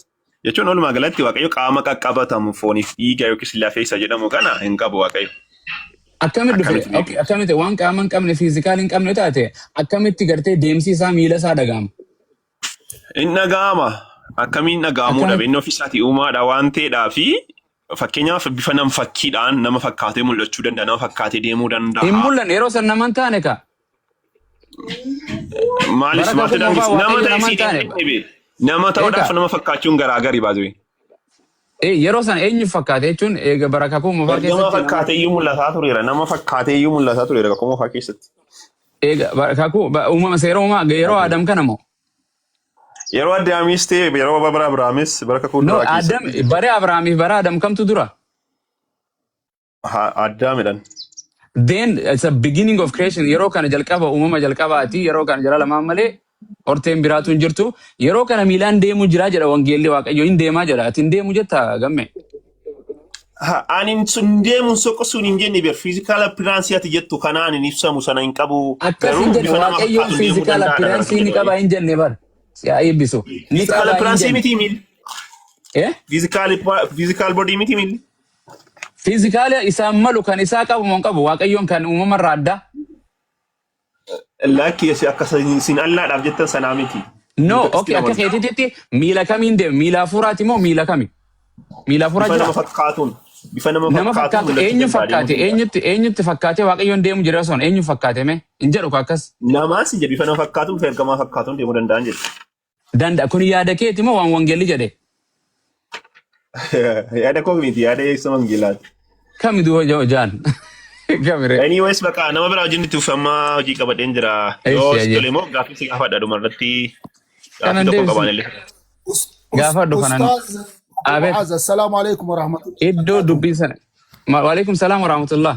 Jechuun walumaa galatti Waaqayyo qaama qaqqabatamu fooniif dhiiga yookiis lafee isa jedhamu kana hin qabu Waaqayyo.
Akkamitti dhufe? Akkamitti waan qaama hin qabne fiizikaal hin qabne taate akkamitti gartee deemsi isaa miila isaa dhaga'ama?
Inni dhaga'ama. Akkamiin dhaga'amuu dhabe inni ofiisaatii uumaadha waan ta'eedhaa fi fakkeenyaaf bifa nam fakkiidhaan nama fakkaatee mul'achuu danda'a nama fakkaatee deemuu danda'a.
Hin mul'anne yeroo san nama hin taane ka.
Maalis nama ta'e nama ta'uudhaaf nama fakkaachuun garaagari baasuu.
Yeroo san eenyu fakkaate jechuun eega baraka koo mufaa keessatti.
Nama fakkaatee iyyuu mul'ataa tureera. Nama fakkaatee iyyuu mul'ataa tureera kakuu mufaa keessatti.
Eega baraka koo uumama seera uumaa yeroo Adam kana moo?
Yeroo Adaamis ta'e yeroo bara Abrahaamis baraka koo
duraa keessatti. No Adam bara Abrahaamiif bara Adam kamtu dura?
Addaamidhaan.
Then it's a beginning of creation. Yeroo kana jalqaba uumama jalqabaati yeroo kana jala lamaan malee horteen biraatu hin jirtu. Yeroo kana miilaan deemuu jira jedha wangeelli Waaqayyo hin deemaa jedha. Ati hin deemu jetta gamme.
Ani sun deemuun soqo sun hin jenne beer physical appearance ati jettu kanaan hin ibsamu sana hin qabu.
Akkas hin jenne Waaqayyo physical appearance ni qaba hin jenne bar. Yaa eebbisu.
Ni qaba appearance miti miil. Physical body miti miil.
Physical isaa malu kan isaa qabu moo qabu Waaqayyoon kan uumama irraa adda.
Lakki akka sin Allaadhaaf jettan sanaa miti.
No, okay, akka keetitti miila kamiin deema? Miila afuraati moo miila kami? Miila afuraa jira.
Bifa nama fakkaatuun. Bifa nama
fakkaatu. Eenyu fakkaate? Eenyutti fakkaatee Waaqayyoon deemu jira son eenyu fakkaate mee? Hin jedhu akkas.
Namaas hin jedhu bifa nama fakkaatuun bifa ergamaa fakkaatuun deemuu danda'an jedhu.
Danda'a kun yaada keeti moo waan wangeelli jedhe?
Yaada koo miti yaada eessa wangeelaati.
Kamidu jaan.
Anyways, baka nama bira wajjin itti uffamaa hojii qabadheen jira. Yoo tole moo gaaffii si gaafadha dhuma irratti gaaffii tokko qaban illee.
Gaafadhu kanan.
Abeet. Assalamu alaikum wa rahmatullah.
Iddoo dubbii sana. Wa alaikum salaam wa rahmatullah.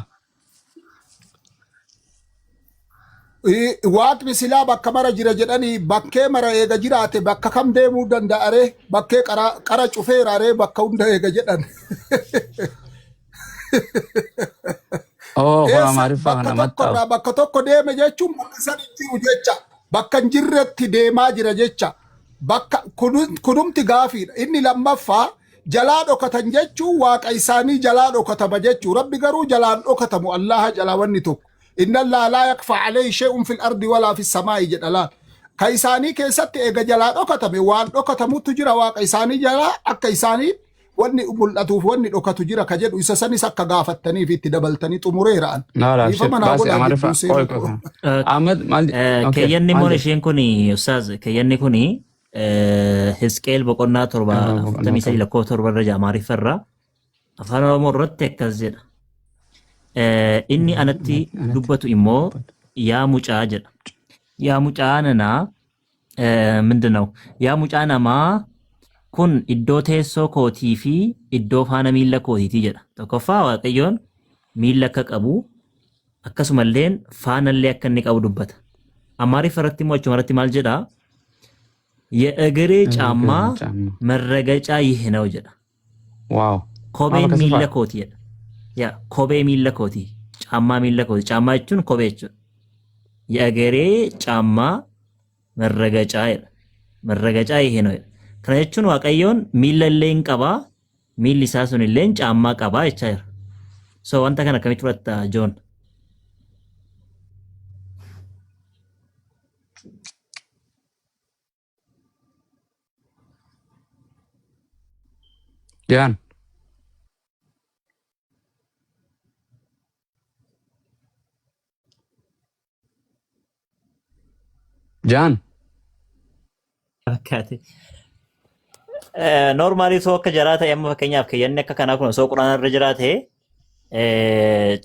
Waaqni silaa bakka mara jira jedhanii bakkee mara eega jiraate bakka kam deemuu danda'are bakkee qara cufeeraare bakka hunda eega jedhan. Bakka tokko deeme jechuun bakka san jiru jecha bakka hin jirretti deemaa jira jecha bakka kunumti gaafiidha. Inni lammaffaa jalaa dhokatan jechuun waaqa isaanii jalaa dhokatama jechuu rabbi garuu jalaan dhokatamu allaha jalaa wanni tokko. Inna allaha laa yakfaa alayhi shay'un fil ardi walaa fis samaa'i jedha laan. Ka isaanii keessatti eega jalaa dhokatame waan dhokatamutu jira waaqa isaanii jalaa akka isaanii wanni mul'atuuf wanni dhokatu jira ka jedhu isa sanis akka gaafattaniif itti dabaltanii xumureeraan.
Kayyanni moon isheen kun ustaaz kayyanni kun Hisqeel boqonnaa 43 lakkoofsa 7 irra Amaariffarraa afaan Oromoo irratti akkas jedha. Inni anatti dubbatu immoo yaa mucaa jedha. Yaa mucaa nanaa ምንድን ነው yaa mucaa namaa kun iddoo teessoo kootii fi iddoo faana miilla kootiiti jedha. Tokkoffaa Waaqayyoon miilla akka qabu akkasumallee faanallee akka inni qabu dubbata. Amaariffa irratti immoo achumarratti maal jedha? የእግሬ ጫማ መረገጫ ይህ ነው jedha.
ዋው
ኮቤን ሚilla kooti jedha. ያ ኮቤ ሚilla kooti ጫማ ሚilla kooti ጫማ jechuun ኮቤ jechuudha. የእግሬ ጫማ መረገጫ jedha. መረገጫ ይሄ ነው jedha. Kana jechuun Waaqayyoon miilla illee hin qabaa, miilli isaa sun illee caammaa qabaa jechaa jira. So wanta kana akkamitti fudhatta Joon?
Jaan. Jaan.
Fakkaate. Normaalii soo akka jaraa ta'e amma fakkeenyaaf kayyanni akka kanaa kun soo quraana irra jiraate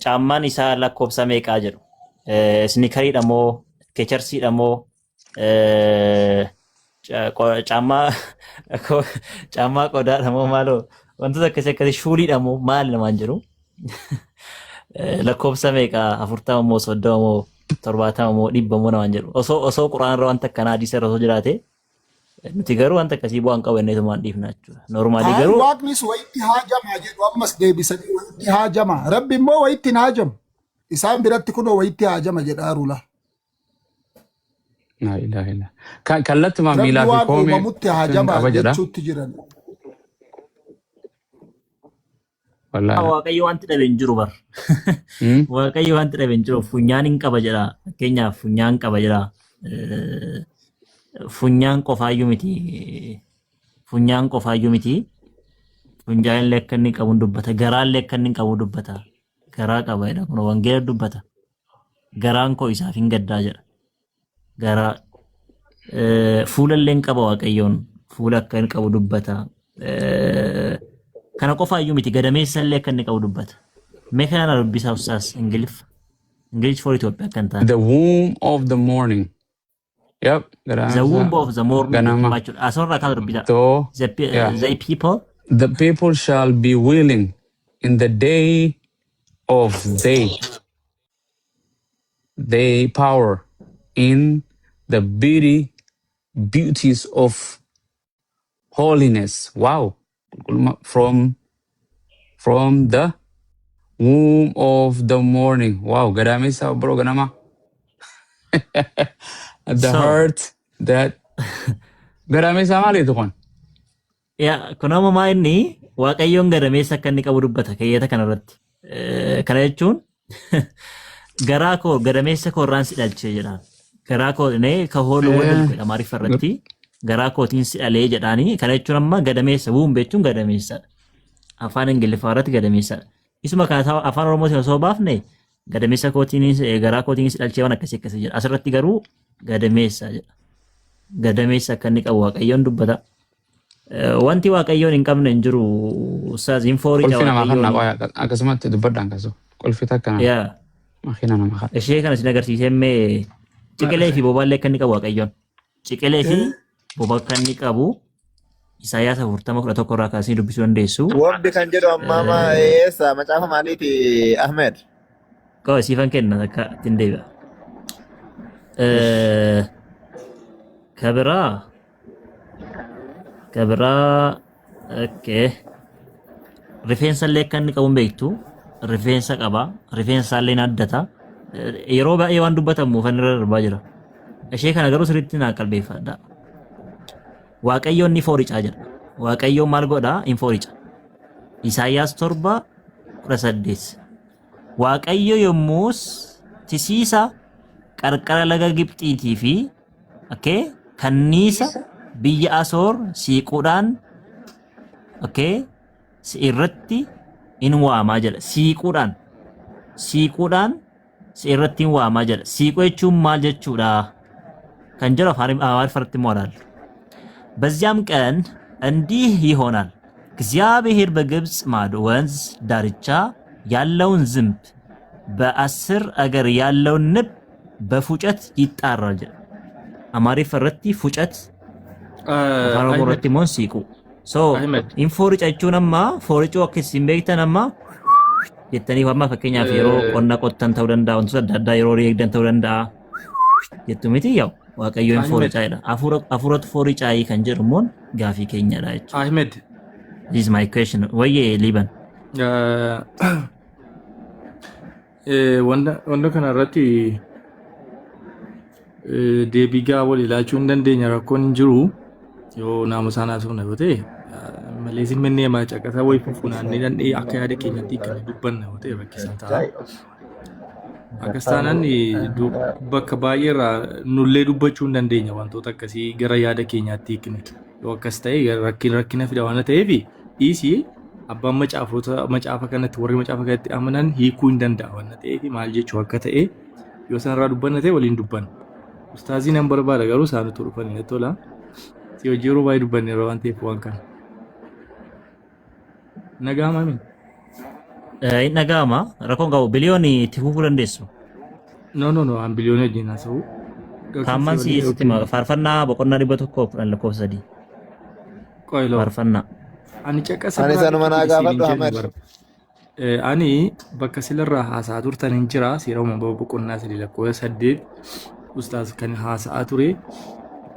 caammaan isaa lakkoofsa meeqaa jedhu. Sniikariidha moo keecharsiidha moo caammaa qodaadha moo maaloo wantoota akkasii shuuliidha moo maal namaan jedhu. Lakkoofsa meeqaa 40 moo 30 moo 70 moo 100 moo namaan jedhu. Osoo quraana irra wanta akkanaa hadiisa irra osoo jiraate Nuti garuu wanta akkasii bu'aan qabanneetumaan dhiifna jechuudha. Noormaalii
Kaan
garuu
waaqnis wayitti haajamaa jedhu ammas deebisanii wayitti haajama. Rabbi immoo wayitti hin haajamu. Isaan biratti kunoo wayitti haajama jedhaa rula.
La ilaha illa. Kallattumaa
Rabbi
miilaa fi
waan
koomee
uumamutti haajama
qaba jedha.
jechuutti jiran.
Wallaahi.
Waaqayyo wanti dhabe hin jiru bar. Waaqayyo wanti dhabe hin jiru funyaan hin qaba jedha. Fakkeenyaaf funyaan qaba jedha. Funyaan qofaayyuu miti. Funyaan qofaayyuu miti. Funyaan illee akka inni qabu dubbata. Garaan illee akka inni qabu dubbata. Garaa qaba jedha. Kun wangeela dubbata. Garaan koo isaaf hin gaddaa jedha. Garaa fuula illee hin qaba waaqayyoon. Fuula akka inni qabu dubbata. Kana qofaayyuu miti gadameessa illee akka inni qabu dubbata. Mee kana dubbisaa ustaas Ingiliff. English for Ethiopia kan ta'an.
The womb of the morning. Yep.
The womb of the morning.
Ganama.
Asirraa kan dubbisa.
So,
The people.
the people shall be willing in the day of they power in the beauties of holiness. Wow. From the womb of the morning. Wow. Gadamisa bro ganama. The
So,
heart that gadamisa maali tukon.
kunama maa inni waaqayyoon gadameessa akka inni qabu dubbata keeyyata kanarratti. Kana jechuun garaa koo gadameessa koo irraan si dhalchee jedhaan. Garaa koo ka hooluu wadal jedha Amaariffa irratti. Garaa kootiin si dhalee jedhaanii. Kana jechuun amma gadameessa womb jechuun gadameessadha. Afaan Ingiliffaa irratti gadameessadha. Isuma kana afaan Oromootiin osoo baafne gadameessa kootiin garaa kootiin si dhalchee waan akkasii akkasii jedha. Asirratti garuu gadameessa jedha. Gadameessa akka inni qabu waaqayyoon dubbata. Wanti waaqayyoon hin qabne hin jiru ustaas infoorii
Qolfi namaa kan
waaqayyoon.
naqaa akkasumatti dubbadhaan kasu. Qolfi takka
Yaa
makiina nama kan.
ishee kana sin agarsiisee mee ciqilee fi bobaallee akka inni qabu waaqayyoon. Ciqilee fi boba akka inni qabu Isaayyaas 40:11 irraa kaasanii dubbisuu dandeessu.
Wabdi kan jedhu ammaa eessa macaafa maaliiti Ahmed?
Qaba siifan kenna akka ittiin deebi'a. Kabiraa okay. Rifeensa illee akka inni qabu hin beektu. Rifeensa qaba. Rifeensa illee addata. Yeroo baay'ee waan dubbatamuuf kan irra darbaa jira. Ishee kana garuu sirriitti naa qalbeeffadha. Waaqayyoon ni fooricaa jedha. Waaqayyoon maal godhaa? Hin foorica. Isaayyaas 7:18. Waaqayyo yommus tisiisa qarqara laga Gibxiitii fi kanniisa biyya Asoor siiquudhaan si irratti in waamaa jedha. Siiquudhaan si irratti in waamaa jedha. Siiquu jechuun maal jechuudha? Kan jedhu Amaariffatti immoo ilaallu. በዚያም ቀን እንዲህ ይሆናል እግዚአብሔር በግብፅ ማዶ ወንዝ ዳርቻ ያለውን ዝንብ በአስር አገር ያለውን ንብ በፉጨት ይጣራል። አማሪፍ ረቲ ፉጨት አፋን ረቲ ሞን ሲቁ ሶ ኢንፎሪጫቹንማ ፎሪጮ አክሲን ቤክተንማ የተኒ ዋማ ፈከኛ ፌሮ ቆና ቆተን ተው ደንዳ ወንቱ ዳዳ የሮ የግደን ተው ደንዳ የቱሚቲ ያው waaqayyoon fooricaa jedha. Afuuratu fooricaa kan jedhamuun gaafii keenyadha jechuudha.
Ahmed.
This is my question. Wayyee Liban.
Wanta kana irratti deebii gaa wal ilaalchuu hin dandeenya rakkoon hin jiru yoo naamusaan haasofna yoo ta'e malee isin mannee maa caqasaa wayii fufunaannee dandhee akka yaada keenyatti kan dubbanna yoo ta'e rakkisaa ta'a. Akkas taanaan bakka baay'eerraa nullee dubbachuu hin dandeenya wantoota akkasii gara yaada keenyaatti hiikne. Yoo akkas ta'e rakkina fida waan ta'eef dhiisii abbaan macaafa kanatti warri macaafa kanatti amanan hiikuu hin danda'a waan ta'eef maal jechuu akka ta'e yoo sanarraa dubbanna ta'e waliin dubbanna. Ustaazii nan barbaada garuu isaanitu dhufanii natti tola. Si hojii yeroo baay'ee dubbanneerra waan ta'eef waan kana. Nagaama min.
Nagaama rakkoon qabu biliyooni itti fufuu dandeessu.
No, an biliyooni wajjin haasa'u.
Kaamman si'isti faarfannaa boqonnaa 110 lakkoofsa 3.
Qoyiloo.
Faarfannaa.
Ani caqasa.
Ani sanuma naa gaafadhu Ahmed.
Ani bakka silirraa haasa'aa turtan hin jira seeruma boqonnaa 3 lakkoofsa 8 ustaas kan haasa'aa ture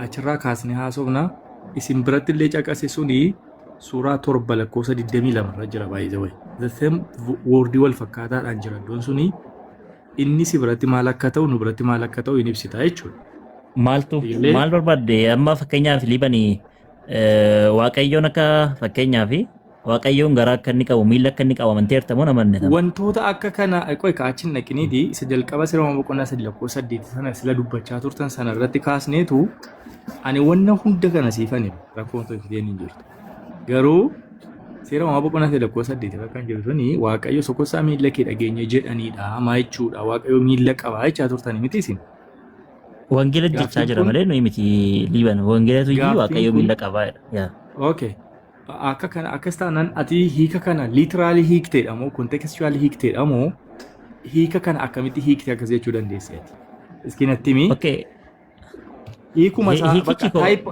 achirraa kaasnee haasofna isin biratti illee caqase suni suuraa 7 lakkoofsa 22 irra jira baay'ee way. The same wordii wal fakkaataadhaan jira iddoon suni inni si biratti maal akka ta'u nu biratti maal akka ta'u hin ibsita jechuudha.
Maal barbaadde amma fakkeenyaaf liibanii waaqayyoon akka fakkeenyaaf waaqayyoon garaa akka inni qabu miila akka inni qabu amanteerta moo namanne tama.
Wantoota akka kana qoy kaachin naqiniiti isa jalqaba seera boqonnaa 3 lakkoofsa 8 sana sila dubbachaa turtan sana irratti kaasneetu ani wanna hunda kana siifani rakkoon tokko fideen hin jirtu. Garuu seera boqonnaa 3 lakkoofsa 8 irra kan jiru suni waaqayyo sokosaa miila kee dhageenya jedhanidha maa jechuudha waaqayyo miila qaba jechaa turtan miti isin.
Wangeela jechaa jira malee nuyi miti liiban wangeelatu iyyuu waaqayyo miila qaba.
Okay. Akka kana akkas taanaan ati hiika kana literally hiikteedha moo contextually hiikteedha moo hiika kana akkamitti hiikte akkas jechuu dandeesseeti? Iski natti himi.
Okay.
Hiikuma isaa bakka type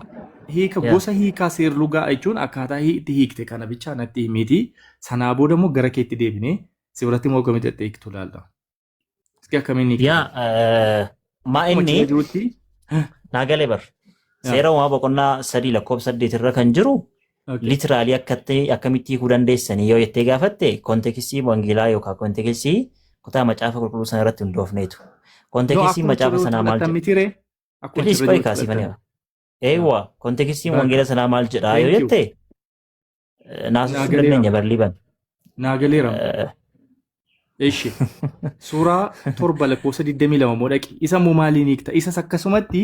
hiika gosa hiikaa seerlugaa jechuun akkaataa itti hiikte kana bicha natti himiti. Sanaa booda immoo gara keetti deebinee si biratti immoo akkamitti itti hiiktu ilaalla. Iski akkamiin hiikte?
Maa inni naagalee bar seera boqonnaa 3 lakkoofsa 8 irra kan jiru literally akkamitti hiikuu dandeessanii yoo jettee gaafatte kontekstii wangeelaa yookaan kontekstii kutaa macaafa qulqulluu sana irratti hundoofneetu. Kontekstii macaafa sanaa maal jedha? Bilis qoy kaasifaniira. Eewwa kontekstiin wangeela sanaa maal jedha yoo jette naasisuu dandeenya barliiban.
Naagaleera. Eeshi. Suuraa 7 lakkoofsa 22 moo dhaqi. Isa moo maaliin hiikta? Isas akkasumatti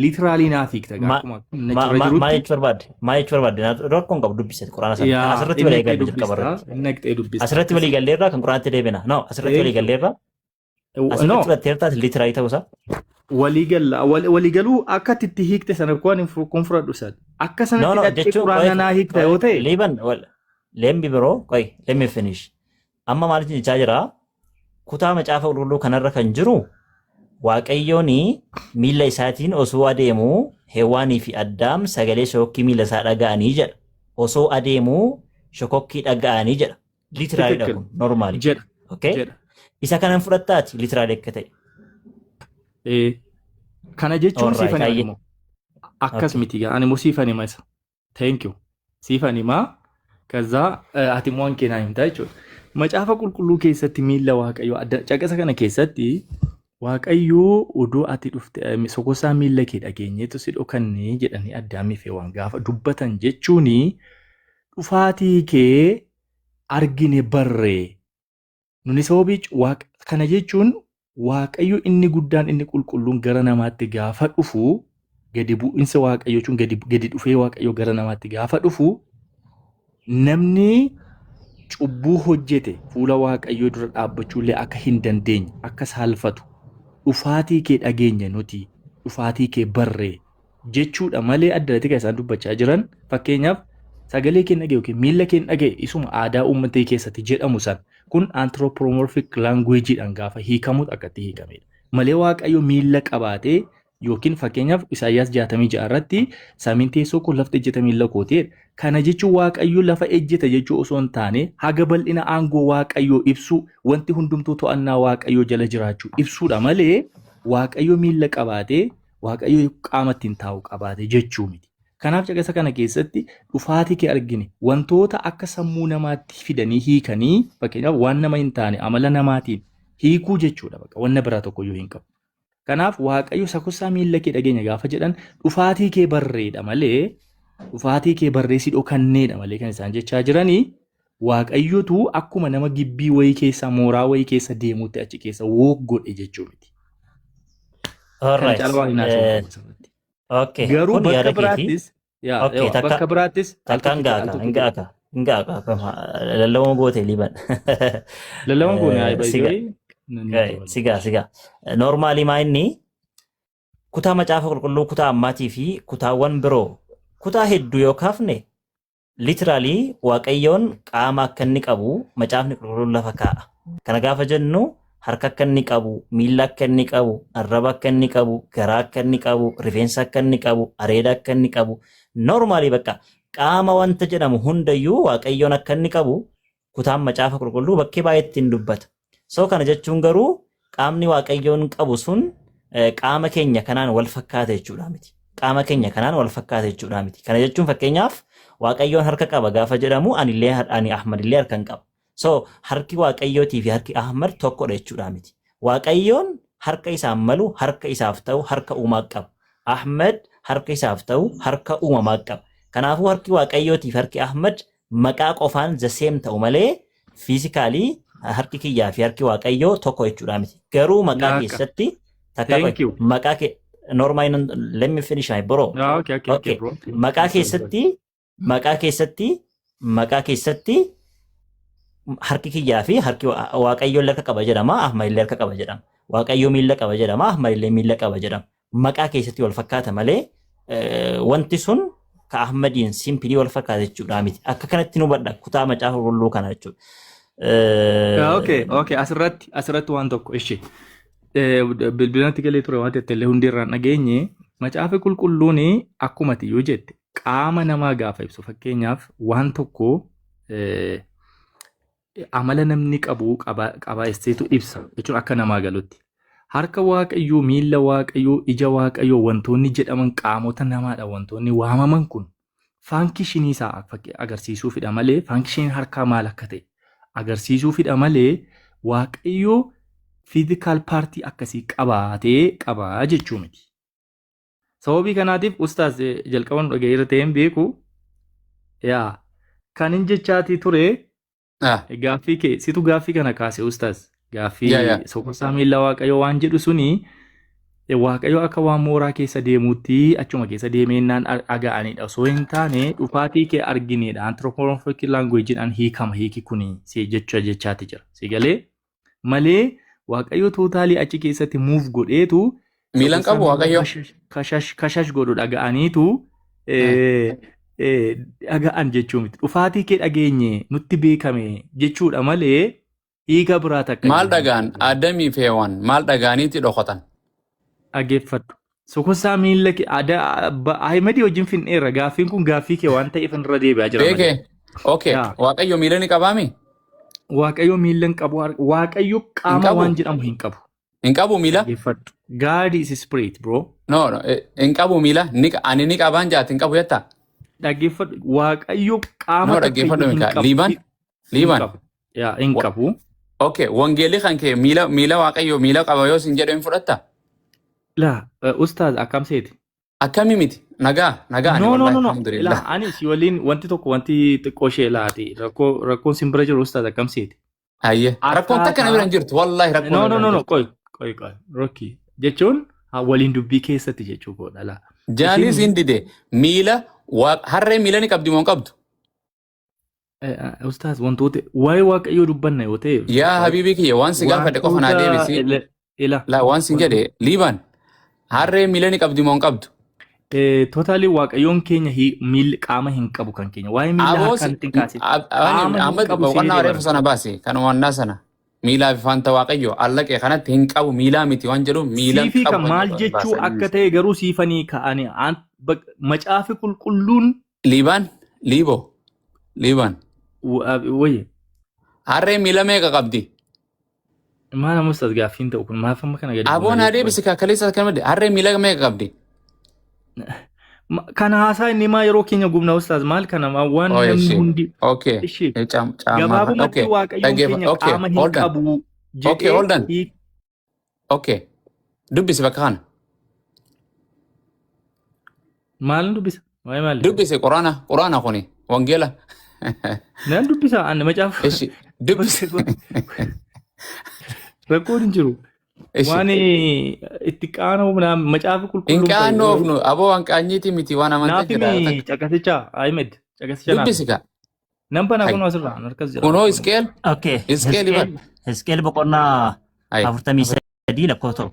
literally naaf hiikta.
Maal jechuu barbaadde? Rakkoon qabu dubbise quraana sana. Asirratti walii gallee jalqaba irratti. Asirratti walii galleerraa kan quraanatti deebina. No, asirratti walii galleerraa. Asirratti fudhatteertaas literally ta'uusaa. Waliigaluu akka itti hiikte sana kuwaan kun fudhadhu sana. Akka sanatti dhaqee quraana naa hiikta yoo ta'e. Liiban lembi biroo qoy lemmi finish. Amma maaliif jechaa jira? Kutaa macaafa qulqulluu kanarra kan jiru waaqayyoon miila isaatiin osoo adeemuu Hewaanii fi Addaam sagalee shokokkii miila isaa dhaga'anii jedha. Osoo adeemuu shokokkii dhaga'anii jedha. Literally dhaguun normaali.
Jedha.
Okay? Isa kanan fudhattaati literally akka ta'e.
Kana jechuun siifan himaa. Akkas miti ani moo siifan himaa isa. Thank you. Siifan himaa. Kazaa ati moo waan keenyaa himtaa jechuudha. Macaafa qulqulluu keessatti miila waaqayyoo caqasa kana keessatti waaqayyoo odoo ati dhufte sokosaa miila kee dhageenyeetu si dhokannee jedhanii Addaamii fi Hewaan gaafa dubbatan jechuun dhufaatii kee argine barree. Nuni sababii kana jechuun waaqayyo inni guddaan inni qulqulluun gara namaatti gaafa dhufu gadi bu'insa waaqayyoo jechuun gadi dhufee waaqayyo gara namaatti gaafa dhufu namni cubbuu hojjete fuula waaqayyoo dura dhaabbachuullee akka hin dandeenye akka saalfatu dhufaatii kee dhageenya nuti dhufaatii kee barree jechuudha malee addatti kan isaan dubbachaa jiran fakkeenyaaf sagalee kee dhagee yookiin miila kee dhagee isuma aadaa uummatee keessatti jedhamu san kun anthropomorphic languageedhaan gaafa hiikamu akkatti hiikamedha malee waaqayyo miila qabaatee yookiin fakkeenyaaf Isaayyaas 66 irratti samiin teessoo koo lafti ejjeta miila kooteedha. Kana jechuun waaqayyo lafa ejjeta jechuu osoo hin taane haga bal'ina aangoo waaqayyoo ibsu wanti hundumtuu to'annaa waaqayyoo jala jiraachuu ibsuudha malee waaqayyo miila qabaatee waaqayyo qaama ittiin taa'u qabaate jechuu miti. Kanaaf caqasa kana keessatti dhufaatii kee argine wantoota akka sammuu namaatti fidanii hiikanii fakkeenyaaf waan nama hin taane amala namaatiin hiikuu jechuudha bakka wanna biraa tokkoyyuu hin qabu. Kanaaf waaqayyo sokosaa miila kee dhageenya gaafa jedhan dhufaatii kee barreedha malee dhufaatii kee barreessi dhokanneedha malee kan isaan jechaa jiranii waaqayyotu akkuma nama gibbii wayii keessa mooraa wayii keessa deemuutti achi keessa woggodhe jechuu miti. Garuu bakka biraattis
lallawwan goote liban.
Lallawwan goone
sigaa normaalii maa inni kutaa macaafa qulqulluu kutaa ammaatii fi kutaawwan biroo kutaa hedduu yoo kaafne literally waaqayyoon qaama akka inni qabu macaafni qulqulluun lafa kaa'a. Kana gaafa jennu harka akka inni qabu, miila akka inni qabu, arraba akka inni qabu, garaa akka inni qabu, rifeensa akka inni qabu, areeda akka inni qabu normaalii bakka qaama wanta jedhamu hundayyuu waaqayyoon akka inni qabu kutaan macaafa qulqulluu bakkee baay'eetti hin dubbata. So kana jechuun garuu qaamni waaqayyoon qabu sun qaama keenya kanaan wal fakkaata jechuudha miti. qaama keenya kanaan wal fakkaata jechuudha miti. Kana jechuun fakkeenyaaf Waaqayyoon harka qaba gaafa jedhamu ani Ahmad illee harka hin qaba. So harki Waaqayyootii fi harki Ahmad tokkodha jechuudha miti. Waaqayyoon harka isaan malu harka isaaf ta'u harka uumaa qaba. Ahmad harka isaaf ta'u harka uumamaa qaba. Kanaafuu harki Waaqayyootii fi harki Ahmad maqaa qofaan the same ta'u malee fiizikaalii harki kiyyaa fi harki Waaqayyoo tokko jechuudha miti. Garuu maqaa keessatti maqaa normal let me finish my bro.
Okay, bro.
Maqaa keessatti harki kiyyaa fi harki Waaqayyoo illee harka qaba jedhama. Ahmad illee harka qaba jedhama. Waaqayyoo miila qaba jedhama. Ahmad illee miila qaba jedhama. Maqaa keessatti wal fakkaata malee wanti sun ka Ahmadiin simpilii wal fakkaata jechuudha miti. Akka kanatti nu badha kutaa macaafa qulqulluu kana jechuudha.
Okay, asirratti waan tokko ishi. Bilbilanatti galee ture waan ta'eef hundirraan dhageenye macaafa qulqulluun akkuma yoo jette qaama namaa gaafa ibsu fakkeenyaaf waan tokko amala namni qabu qabaayesteetu ibsa jechuun akka namaa galutti. Harka Waaqayyoo, miila Waaqayyoo, ija Waaqayyoo wantoonni jedhaman qaamota namaadha wantoonni waamaman kun faankishinii isaa agarsiisuufidha malee faankishiniin harkaa maal akka ta'e agarsiisuufidha malee Waaqayyoo physical party akkasii qabaa jechuu miti. Sababii kanaatiif ustaas jalqaban dhaga'eera ta'een beeku kan hin jechaatii ture gaaffii kee situ gaaffii kana kaase ustaas gaaffii sokosaa miila Waaqayyoo waan jedhu suni Waaqayyoo akka waan mooraa keessa deemuutti achuma keessa deemeennaan aga'anidha osoo hin taane dhufaatii kee argineedha anthropomorphic language'dhaan hiiki kuni si jechaati jira si galee malee Waaqayyoo tootaalii achi keessatti move godheetu
miilan qabu Waaqayyoo
kashash godhu dhaga'aniitu dhaga'an jechuu miti. Dhufaatii kee dhageenye nutti beekame jechuudha malee hiika biraa takka.
Maal dhagaan Adamii fi Hewaan maal dhagaaniiti dhokatan?
Dhaggeeffadhu. Sokosaa miila kee Ahimadi wajjin finneerra gaaffiin kun gaaffii kee waan ta'eef irra deebi'aa jira.
Beekee. Okay. Waaqayyo miila ni qabaami?
Waaqayyo miila hin qabu. Waaqayyo qaama waan jedhamu hin qabu.
Hin qabu miila?
Dhaggeeffadhu. God is spirit bro.
No, hin qabu miila. Ani ni qabaan jaati hin qabu jetta?
Dhaggeeffadhu. Waaqayyo qaama
dhaggeeffadhu hin qabu. Liiban?
Yaa hin qabu.
Okay, wangeelli kan kee miila Waaqayyo miila qaba yoo sin jedhu hin fudhatta?
La, ustaaz akkam seeti?
Akkami miti? Nagaa.
No. La, ani si waliin wanti tokko wanti xiqqoo ishee laati. Rakkoon sin bira jiru ustaaz akkam seeti?
Ayye. Rakkoon takka na bira hin jirtu. Wallahi rakkoon.
No. Qoy. Rocky. Jechuun waliin dubbii keessatti jechuu godha la.
Jaanis hin dide miila harree miila ni qabdi moo hin qabdu?
Ustaaz wantoota waa'ee Waaqayyoo dubbanna yoo ta'e.
Yaa habiibii kiyya waan si gaafadhe qofa naa deebisi. La waan sin jedhe liiban. Harree miila ni qabdi moo hin qabdu?
Totally Waaqayyoon keenya miila qaama hin qabu kan keenya. Waa'ee miila akkan xiqqaasi.
Amma boqonnaa reefu sana baase kan waannaa sana. Miilaa fi faanta Waaqayyo allaqee kanatti hin qabu miilaa miti waan jedhu miila
qabu. Siifi maal jechuu akka ta'e garuu siifanii ka'anii macaafi qulqulluun.
Liiban.
Wayye.
Harree miila meeqa qabdi?
Maal ammas as gaaffiin ta'u kun maaf amma kana gadi.
Aboon haa deebisi kaleessa kan madde harree miila meeqa qabdi?
Kana haasaa inni maa yeroo keenya gubna ustaaz maal kana waan namni hundi.
Okay.
Gabaabumatti Waaqayyoon keenya qaama hin qabu jedhee.
Okay. Dubbisi bakka kana.
Maal dubbisa? Waa'ee maali?
Dubbisi quraana kuni wangeela.
Naan dubbisa anna macaafa.
Dubbisi.
Rakkoon hin jiru. Waan itti qaanoo macaafa qulqulluu.
Hin qaanoofnu aboo waan qaanyiiti miti waan amantii
jira. Naafimi caqasicha Ahmed caqasicha.
Dubbisi ka.
Namba na kunoo asirraa harkas jira.
Kunoo iskeel.
Okay. Iskeel boqonnaa 43 lakkoofsa.